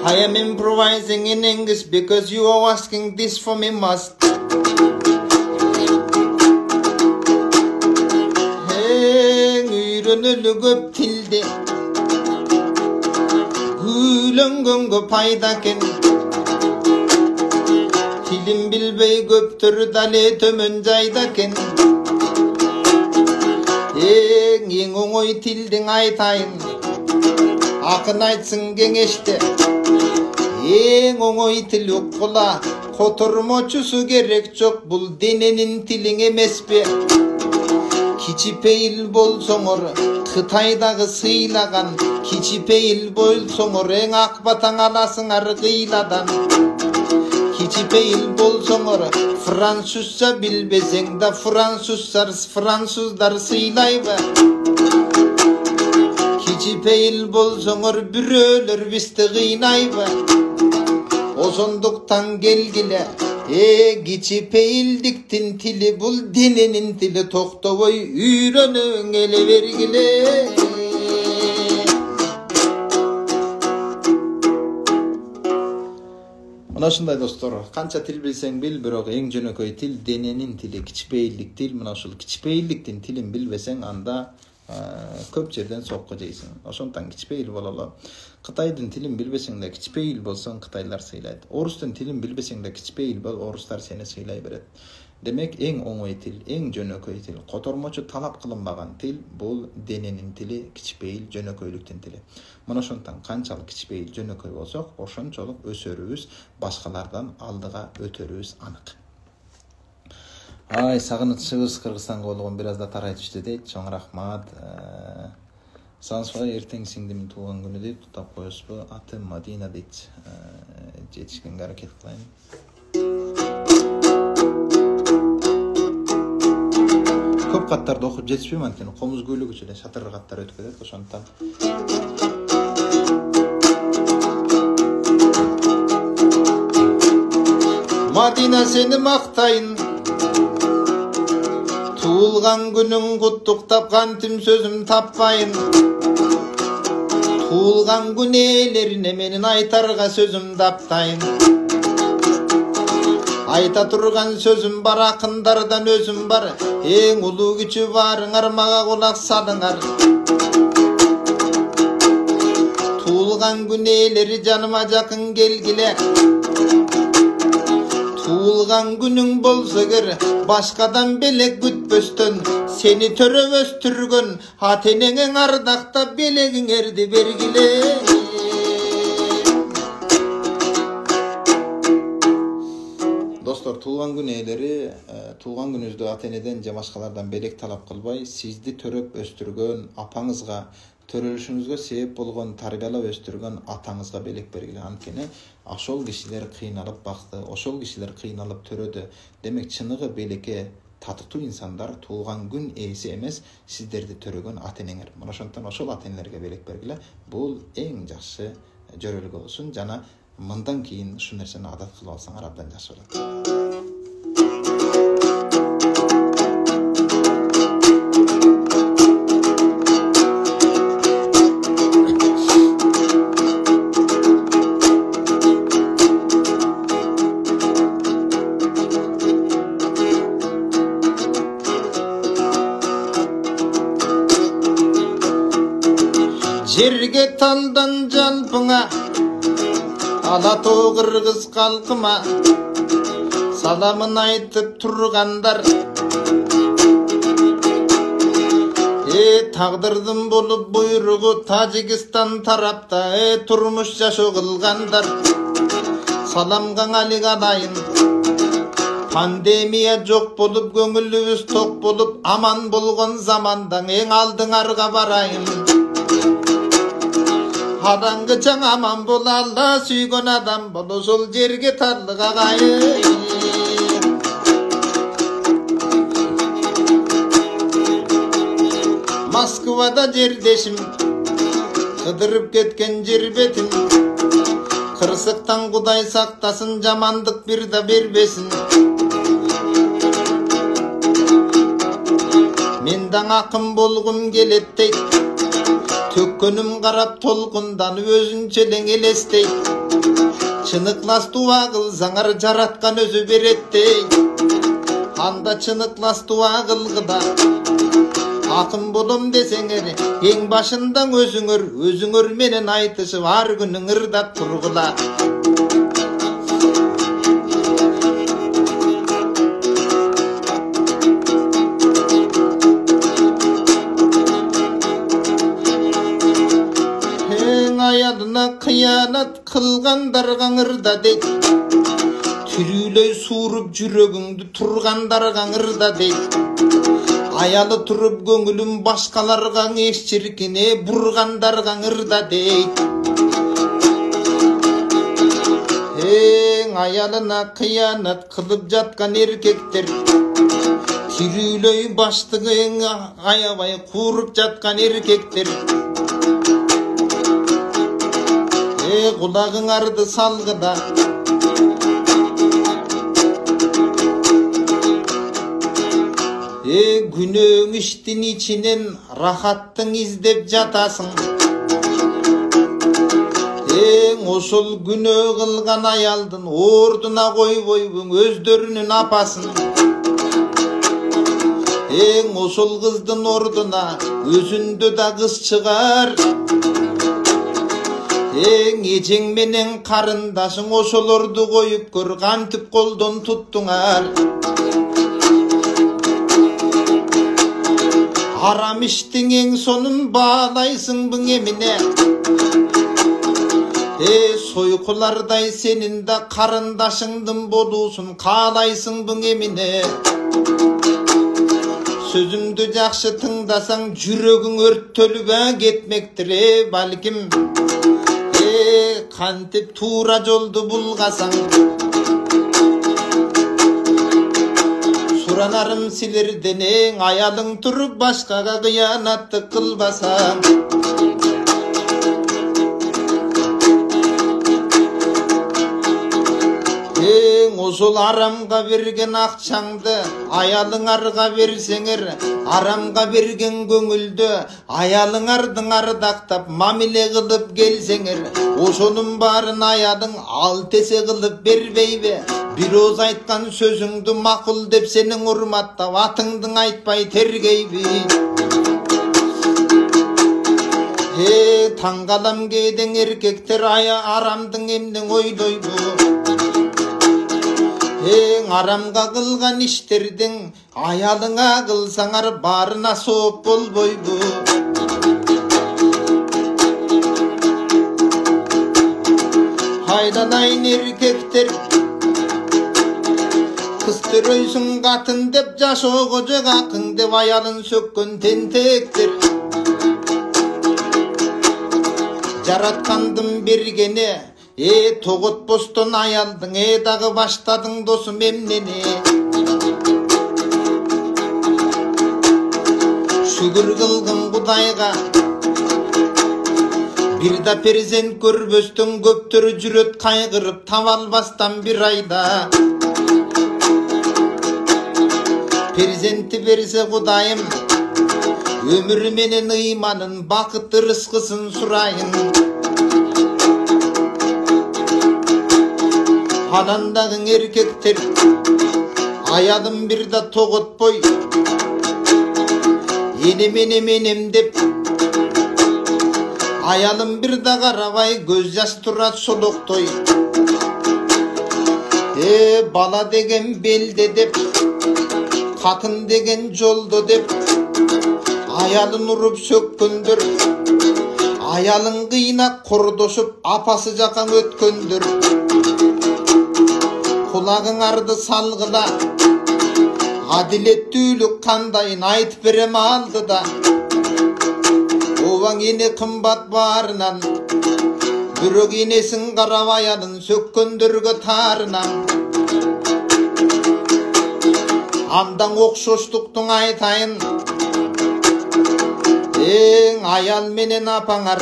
S1: I am improvising in English because you are asking this for me must. Öyrönölü köp tilde, gülöngöngö paydaken. Tilim bilbey köptür dale tömön jaydaken. оңой тилдин айтайын. Акын айтсын кеңеште. Эң оңой тил уккула, котормочусу керек жок, бул дененин тилиң эмеспи. Кичипейил болсоңор, Кытайдагы сыйлаган, кичипейил болсоңор, эң ак батаң аласыңар кыйладан. Кичипейил болсоңор, французча билбесең да француздар сыйлайбы. Кичипейил болсоңор, бирөөлөр бизди кыйнайбы. Ошондуктан келгиле, кичипейилдиктин тили бул дененин тили, токтобой үйрөнүң эле бергиле. Мына ушундай достор, канча тил билсең бил, бирок эң жөнөкөй тил дененин тили, кичипейилдик тил. Мына ушул кичипейилдиктин тилин билбесең, анда көп жерден сокко жейсиң. Ошондон кичипейил бололу. Кытайдын тилин билбесең да кичипейил болсоң, кытайлар сыйлайт. Орустун тилин билбесең да кичипейил бол, орустар сени сыйлай берет. Демек, эң оңой тил, эң жөнөкөй тил, котормочу талап кылынбаган тил бул дененин тили, кичипейил жөнөкөйлүктүн тили. Мына ошондон канчалык кичипейил жөнөкөй болсок, ошончолук өсөрүбүз, башкалардан алдыга өтөрүбүз анык. Ай, сагынычыбыз Кыргызстанга болгон бир аз да тарайтышты дейт. Чоң рахмат. Сансыбай эртең сиңдимдин туулган күнү дейт. Тутап коесузбу? Атым Мадина дейт. Жетишкенге аракет кылайын. Көп каттарды окуп жетишпейм, анткени комуз көйлөгүчө эле шатыр каттар өтүп кетет. Ошондон Мадина, сени мактайын. Туылган күнүң куттуктап, кантим сөзүм таппайын. Туылган күн ээлерине менин айтарга сөзүм таптайын. Айта турган сөзүм бар, акындардан өзүм бар. Эң улуу күчү барыңар, мага кулак салыңар. Туылган күн ээлери жаныма жакын келгиле. Туылган күнүң болсо кер, башкадан белек күтпөстөн, сени төрөп өстүргөн ата энеңең ардактап белегиңерди бергиле. Достор, туулган күн ээлери, туулган күнүңүздө ата энеден же башкалардан белек талап кылбай, сизди төрөп өстүргөн апаңызга, төрөлүшүңүзгө себеп болгон, тарбиялап өстүргөн атаңызга белек бергиле. Анткени ошол кишилер кыйналып бакты, ошол кишилер кыйналып төрөдү. Демек, чыныгы белекке татыктуу инсандар туулган күн ээси эмес, сиздерди төрөгөн ата энеңер. Мына ошондон ошол ата энелерге белек бергиле. Бул эң жакшы жөрөлгө болсун. Жана мындан кийин ушул нерсени адат кылып алсаңар абдан жакшы болот. Жерге талдан жалпыңа, ала тоо кыргыз калкыма, саламын айтып тургандар. Тагдырдын болуп буйругу Тажикстан тарапта, турмуш жашоо кылгандар. Саламга алик алайын. Пандемия жок болуп, көңүлүбүз ток болуп, аман болгон замандан эң алдыңарга барайын. Адаңгы чаң аман бол, Алла сүйгөн адам бол, ошол жерге тарлык агайын. Москвада жердешим, кыдырып кеткен жер бетин. Кырсыктан Кудай сактасын, жамандык бир да бербесин. Мен даң акын болгум келет дейт. Төккөнүм карап толкундан өзүнчө элең элестейт. Чыныклас дуа кылсаңар, жараткан өзү берет дейт. Анда чыныклас дуа кылгыда, акын болом десеңер, эң башындан өзүңөр менен айтышып, ар күнүң ырдап тургула. kıyanat kılgandarga ırda deyt. Türülöy suurup жүрөгүңdү turgandarga ırda deyt. Ayalı turup göngülüm başkalarga eşçirkine burgandarga ırda deyt. Ayalına kıyanat kılıp jatkan erkekler, Türülöy baştığın ayabay kurup jatkan erkekler. Kulağın ardı salgıda, günün iştin içinin rahattın izlep jatasın. Oşul günö kılgan ayaldın orduna koyboybuň özdörünün apasın. Oşul kızdın orduna özündö da kız çıgar. Eceň menen karındaşың oşolordu koyup kör, kantip koldan tuttuňar. Aram iştiň eň sonun bağlaysın büň emine. Soykularday senin de karındaşыңdın bolusun, kalaysın büň emine. Sözümdü jakşı tıngdasaň жүрөгüň örttölübe ketmektir balkim. Kantip tuura joldu bulgasaň. Suranarım silerden ayalyň turup başkaga kıyanatty kılbasaň. Oşol aramga bergen akçaňdy ayalyňarga berseňer, aramga bergen göňüldü ayalyňardyň ardaktap mamile kılıp gelseňer, oşonun baryn ayalyň altese kılıp berbeybe. Bir oz aytkan sözüňdü makul dep seniň urmattap atyňdyň aytpay tergeybi. Taňgalam geden erkekler aya aramdyň emden oydoybu. Aramga kılgan işlerdiň ayalyňa kılsaňar barına soop bolboybu. Haydanaýyn erkekler, kıstıröýsüň katın dep jaşo goja kakın dep ayalyn sökkön tentekler. Jaratkandym bergeni toğutboston ayaldyň, dagı başladyň dosum emneni. Şükür kılgın Kudayga, bir da perizent körböstün köptür jüret kaygırıp tavalbastan bir ayda. Perizenti berse Kudayım, ömür menen ıymanın bakytly rızkysyn surayın. Hanandagın erkekler ayalym bir da toğutboy, enem dep ayalym bir da karabay göz yaş turat soloktoy. Bala degen belde dep, katın degen joldo dep ayalyn urup sökkündür. Ayalyn kıyna kordoşup apası jakan ötköndür. Kulağın ardı salgıda, adilettүүлük kandayın ayt berem aldı da. Ovaň ene kımbat barınan, bürök enesin karab ayalyn sökköndürgö tarınan. Amdan okşoştuktuň aytayın, ayal menen apaňar,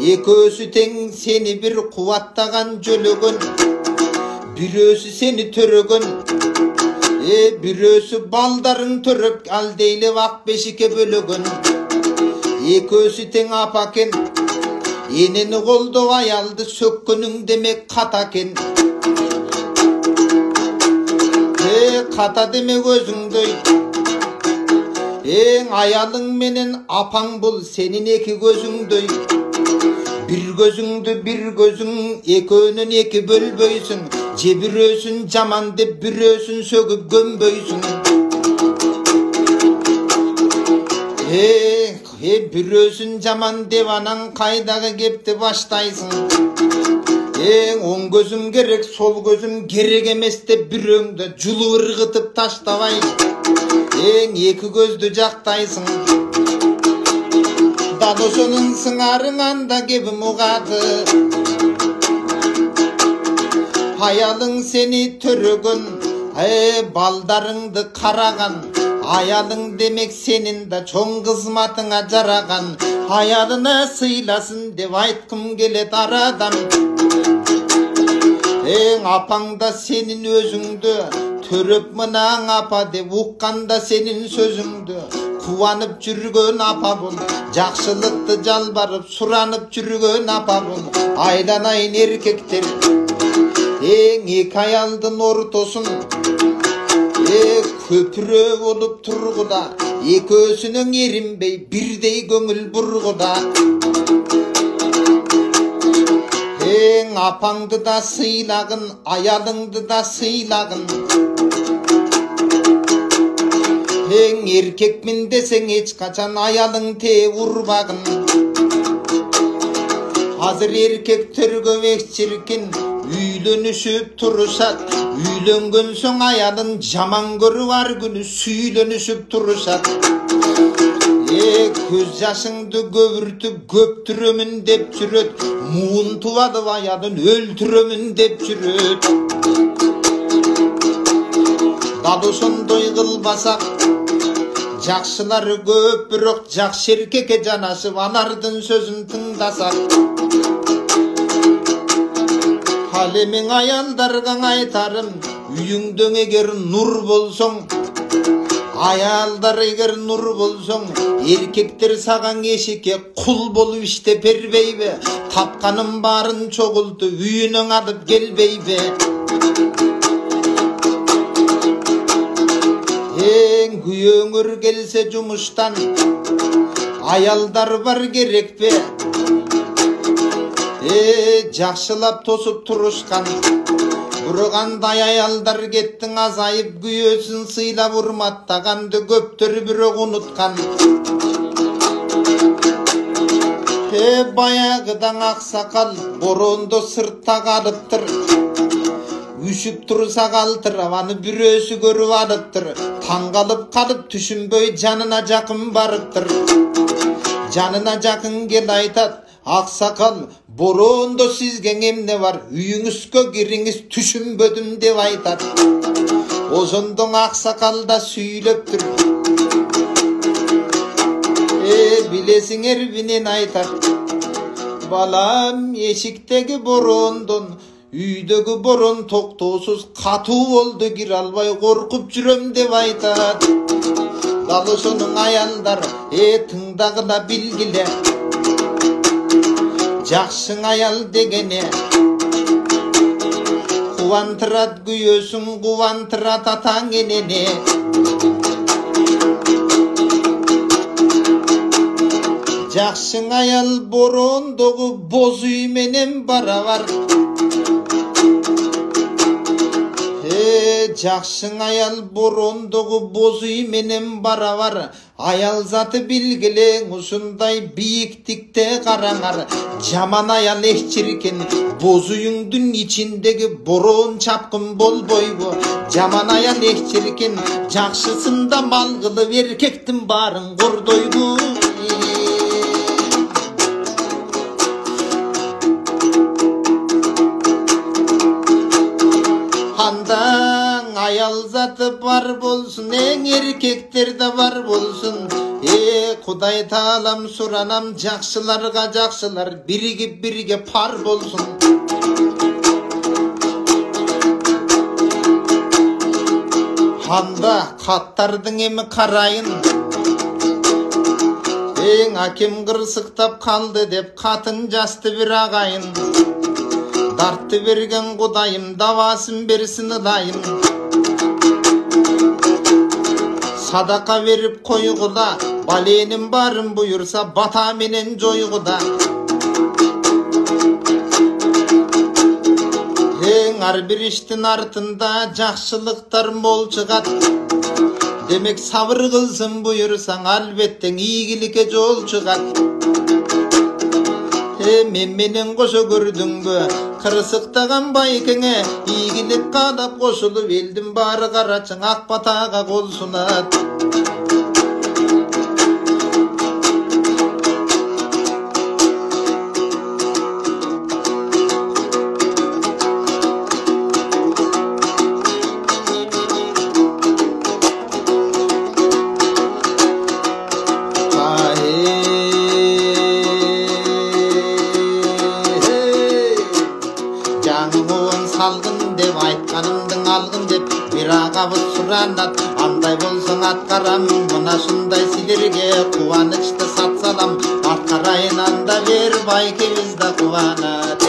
S1: ekösü teň seni bir kuwattagan jölөгön. Birösü seni törögön, birösü baldarın töröp aldeyle vak beşike bölögön. Ekösü teň apaken, eneni goldo ayaldı sökkönüň demek kataken. Kata demek özüňdöy, ayalyň menen apaň bul senin eki gözüňdöy. Bir gözüňdü bir gözüň ekönün eki bölböýsüň. Je birösün jaman dep birösün sögüp gömböýsüň. Bürösün jaman dep anan kaydağı kepti baştaysın. On gözüm gerek, sol gözüm gerek emes dep büröңdü julu ırgıtıp taştabay. Eki gözdü jaktaysın. Dadosonun sыңарыңанда kebim ugadı. Hayalın seni törөгөн, baldarыңды караган. Ayalın demek senin de çoğun kızmatına jaragan. Hayalına sıylasın dep aytkım kelet aradan. Apaң da senin özüңdü töröp mınaң apa dep ukkanda senin sözüңdü. Kuvanıp жүргөн apa bul, jakşılıkты жалбарып суранып жүргөн apa bul. Aylanayın erkekler, iki ayaldın ortosun. Köpürö olup turguda, ekөөsүнөң erinbey birdey көңүl burguda. Apaңды da sıylagın, ayalыңды da sıylagın. Erkekmin desең eç kaçan ayalың te urbagın. Hazır erkekler köbek çirkin, üylönüşüp turuşat. Üylөнгөн soň ayalın jaman görüp ar günü süйлөнüşüp turuşat. Көз жашыңды көбүртүп көптүрөмүн деп жүрөт. Муун тубадып аялын өлтүрөмүн деп жүрөт. Дал ошондой кылбасак жакшылары көп, бирок жакшы эркекке жанашып алардын сөзүн тыңдасак. Ал эмең аялдарга айтарым, үйүңдөң эгер нур болсоң, аялдар эгер нур болсоң, эркектер саган эшикке кул болуп иштеп бербейби? Тапканын баарын чогултуп үйүнөң алып келбейби? Күйөөңөр келсе жумуштан, аялдар бар керекпи? Жакшылап тосуп турушкан. Бирок андай аялдар кеттиң азайып, күйөөсүн сыйлап урматтаганды көптөр бирок унуткан. Баягыдан аксакал борондо сыртта калыптыр. Үшүп турса калтырап, аны бирөөсү көрүп алыптыр. Таң калып түшүнбөй жанына жакын барыптыр. Жанына жакын кел айтат, аксакал, борондо сизге эмне бар? Үйүңүзгө кириңиз, түшүнбөдүм деп айтат. Ошондон аксакал да сүйлөптүр. Билесиңер менен айтат. Балам, эшиктеги борондон үйдөгү борон токтоосуз катуу болду, кире албай коркуп жүрөм деп айтат. Дал ошонун аялдар, тыңдагыла билгиле. Жакшы аял дегене кубантырат күйөөсүн, кубантырат атаң энене. Жакшы аял борондогу боз үй менен барабар. Жакшы аял борондогу боз үй менен барабар. Аял заты билгилең, ушундай бийиктикте караңар. Жаман аял эч чиркен, боз үйүңдүн ичиндеги борон чапкын болбойбу? Жаман аял эч чиркен, жакшысында мал кылып эркектин баарын кордойбу? Андан аял заты бар болсун, эркектер да бар болсун. Кудай таалам суранам, жакшыларга жакшылар биригип бирге пар болсун. Анда каттардын эми карайын. Акем кырсыктап калды деп катын жасты бир агайын. Дартты берген Кудайым, давасын берсин ылайым. Садака берип койгула, баленин барын буйурса бата менен жойгула. Ар бир иштин артында жакшылыктар мол чыгат. Demek sabır kılsın buyursan albetten iyilikке yol çıkar. Menin koşu gördün mü? Kırısıktağın baykene iyilik kadap koşulup eldim bari karaçın akbatağa kol sunat. Salgın dep aytkanımdın algın dep bir agabız suranat андай bolsоң аткарам мына шундай силерге кубанычты сатсалам аткарайын анда бер байкебиз да кубанат.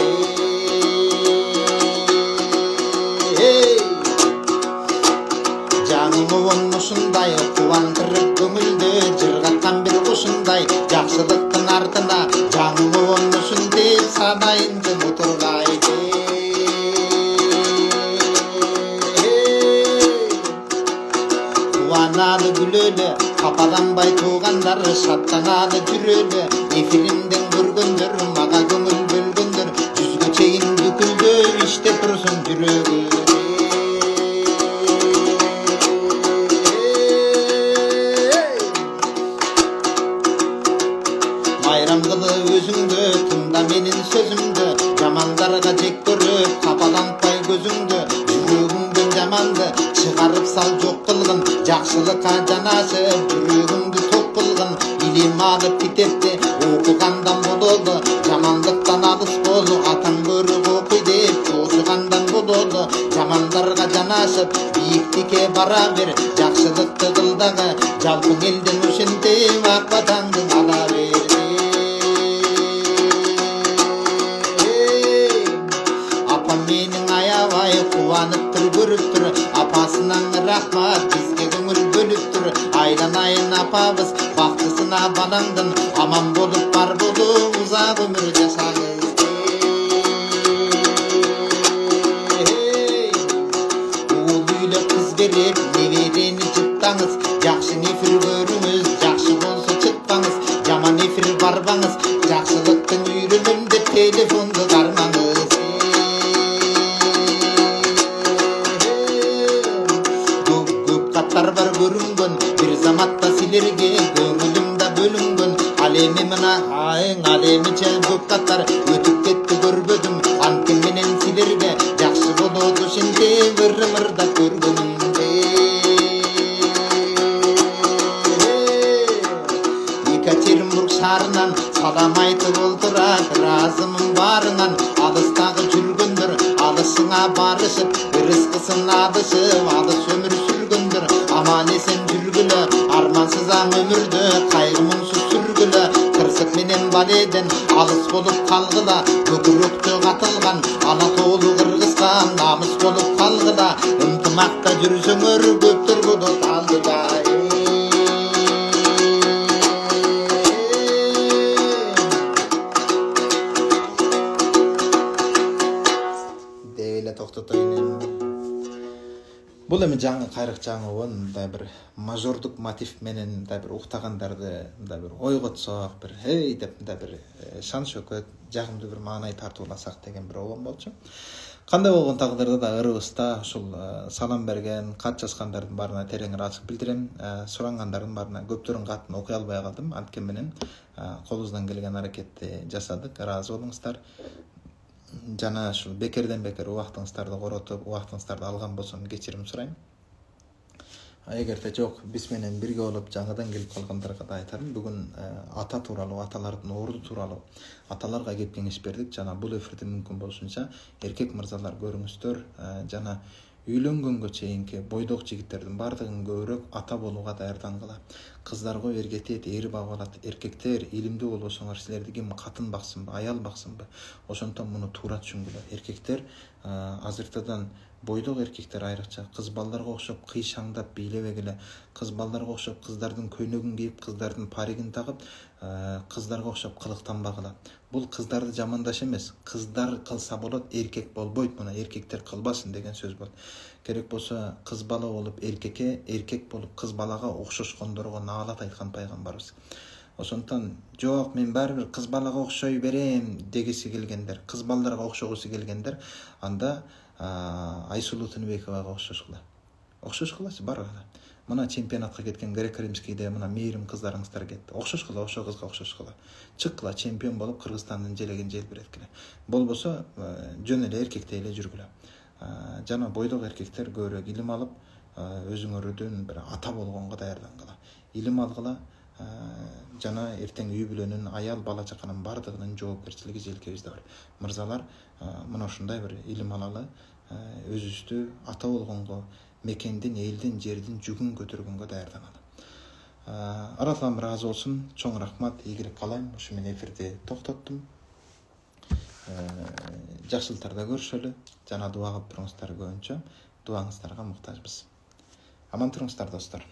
S1: Жаңылуың ушундай кубандырып көңүлдү жыргаткан бир кушундай жакшылыктын артына жаңылуың ушун деп санайынчы мутургай. Kuvanalı gülölü, kapalanbay tuğanlar şattanalı жүрөлü. Efirimden görgündür, maga göngül bölgündür. Yüzgü çeyin düküldü, işte tursun жүрөгү. Bayram kılı özüңdü, tında menin sözümdü. Jamandarga jek көрүп, kapalanbay gözüңdü. Жүрөгүңдөн жаманды чыгарып сал жок кылгын. Жақсылыққа жанашып жүрегіңді тоқ қылғын. Илим алып китепте оқығандан болоду, жамандықтан алыс болу. Атаң көріп оқый деп тосуғандан болоду. Жамандарға жанашып биіктікке бара бер. Жақсылықты қылдағы жалпың елден өшентіп ақ батаңды ала бер. Апам менің аябай қуанып тұр көріп тұр. Апасынан рахмат бізге көңіл бөліп тұр. Айланайын апабыз бақтысына балаңдын. Аман болып бар болып ұзақ өмір жасаңыз. Уыл үйлі қыз беріп неберені жұттаңыз. Жақсы нефір көріңіз, жақсы болса çıkпаңыз. Жаман нефір барбаңыз, жақсылықтың үйренімді телефонды қармаңыз. Бар көрүнгөн бир заматта силерге көңүлүмдө бөлүнгөн. Алеми мына айың алемиче көп каттар өтүп кетти көрбөдүм. Анткени менен силерге жакшы болоду шенде бир мырда көргөнүмдө. Екатеринбург шаарынан салам айтып олтурат ыраазымын баарыңан. Алыстагы жүргөндөр алысыңа барышып ырыскысын алышып алыс өмүр сүргөндөр. Aman esen жүргүлө армансыз аң өмүрдү кайгы муңсуз сүргүлө. Кырсык менен баледен алыс болуп калгыла. Көкүрөктө катылган ана тоолу кыргызга намыс болуп калгыла. Ынтымакта жүрсөңөр көптөр болот алдыда. Дейле токтотойн. Бұл эми жаңы кайрык жаңы мындай бир мажордук мотив менен мындай бир уктагандарды мындай бир ойготсок, бир эй деп мындай бир шан шөкөт жагымдуу бир маанай тартууласак деген бир оом болчу. Кандай болгон тагдырда да ырыбызда ушул салам берген, кат жазгандардын баарына терең ыраазычылык билдирем. Сурангандардын баарына көптөрүн катын окуй албай калдым. Анткени менен колубуздан келген аракетти жасадык. Ыраазы болуңуздар. Жана ушул бекерден бекер убактыңыздарды коротуп, убактыңыздарды алган болсом кечирим сурайм. Эгерде жок, биз менен бирге болуп жаңыдан келип калгандарга да айтарым. Бүгүн ата тууралуу, аталардын орду тууралуу, аталарга кеп кеңеш бердик. Жана бул эфирди мүмкүн болушунча эркек мырзалар көрүңүздөр. Жана үйлөнгөнгө чейинки бойдок жигиттердин бардыгын көбүрөөк ата болууга даярдангыла. Кыздарга эргетет, эр багалат. Эркектер илимдүү болбосоңор силерди ким катын баксынбы, аял баксынбы? Ошондон муну туура түшүнгүлө. Эркектер азыртадан бойдок эркектер айрыкча кыз балдарга окшоп кыйшаңдап бийлебегиле. Кыз балдарга окшоп кыздардын көйнөгүн кийип, кыздардын паригин тагып, кыздарга окшоп кылыктанбагыла. Бул кыздарды жамандаш эмес. Кыздар кылса болот, эркек болбойт. Муну эркектер кылбасын деген сөз болот. Керек болсо кыз бала болуп эркекке, эркек болуп кыз балага окшошкондорго наалат айткан пайгамбарыбыз. Ошондон жок, мен баары бир кыз балага окшой берем дегиси келгендер, кыз балдарга окшогусу келгендер, анда Айсулуу Тыныбековага окшошкула. Окшошкулачы баргыла. Мына чемпионатка кеткен греко-римскийде мына мейрим кыздарыңыздар кетти. Окшошкула, ошо кызга окшошкула. Чыккыла, чемпион болуп Кыргызстандын желегин желбиреткиле. Болбосо жөн эле эркектей эле жүргүлө. Жана бойдок эркектер көбүрөөк илим алып, өзүңөрдүн бир ата болгонго даярдангыла. Илим алгыла, жана эртең үй бүлөнүн, аял бала чаканын бардыгынын жоопкерчилиги желкебизде бар. Мырзалар, мына ушундай бир илим алалы, өзүбүздү ата болгонго, мекендин, элдин, жердин жүгүн көтөргөнгө даярданалы. Аратылам ыраазы болсун. Чоң рахмат, ийгилик каалайм. Ушу менен эфирди токтоттум. Жакшылыктарда көрүшөлү, жана дуа кылып туруңуздар көбүнчө. Дуаңыздарга муктажбыз. Аман туруңуздар достор.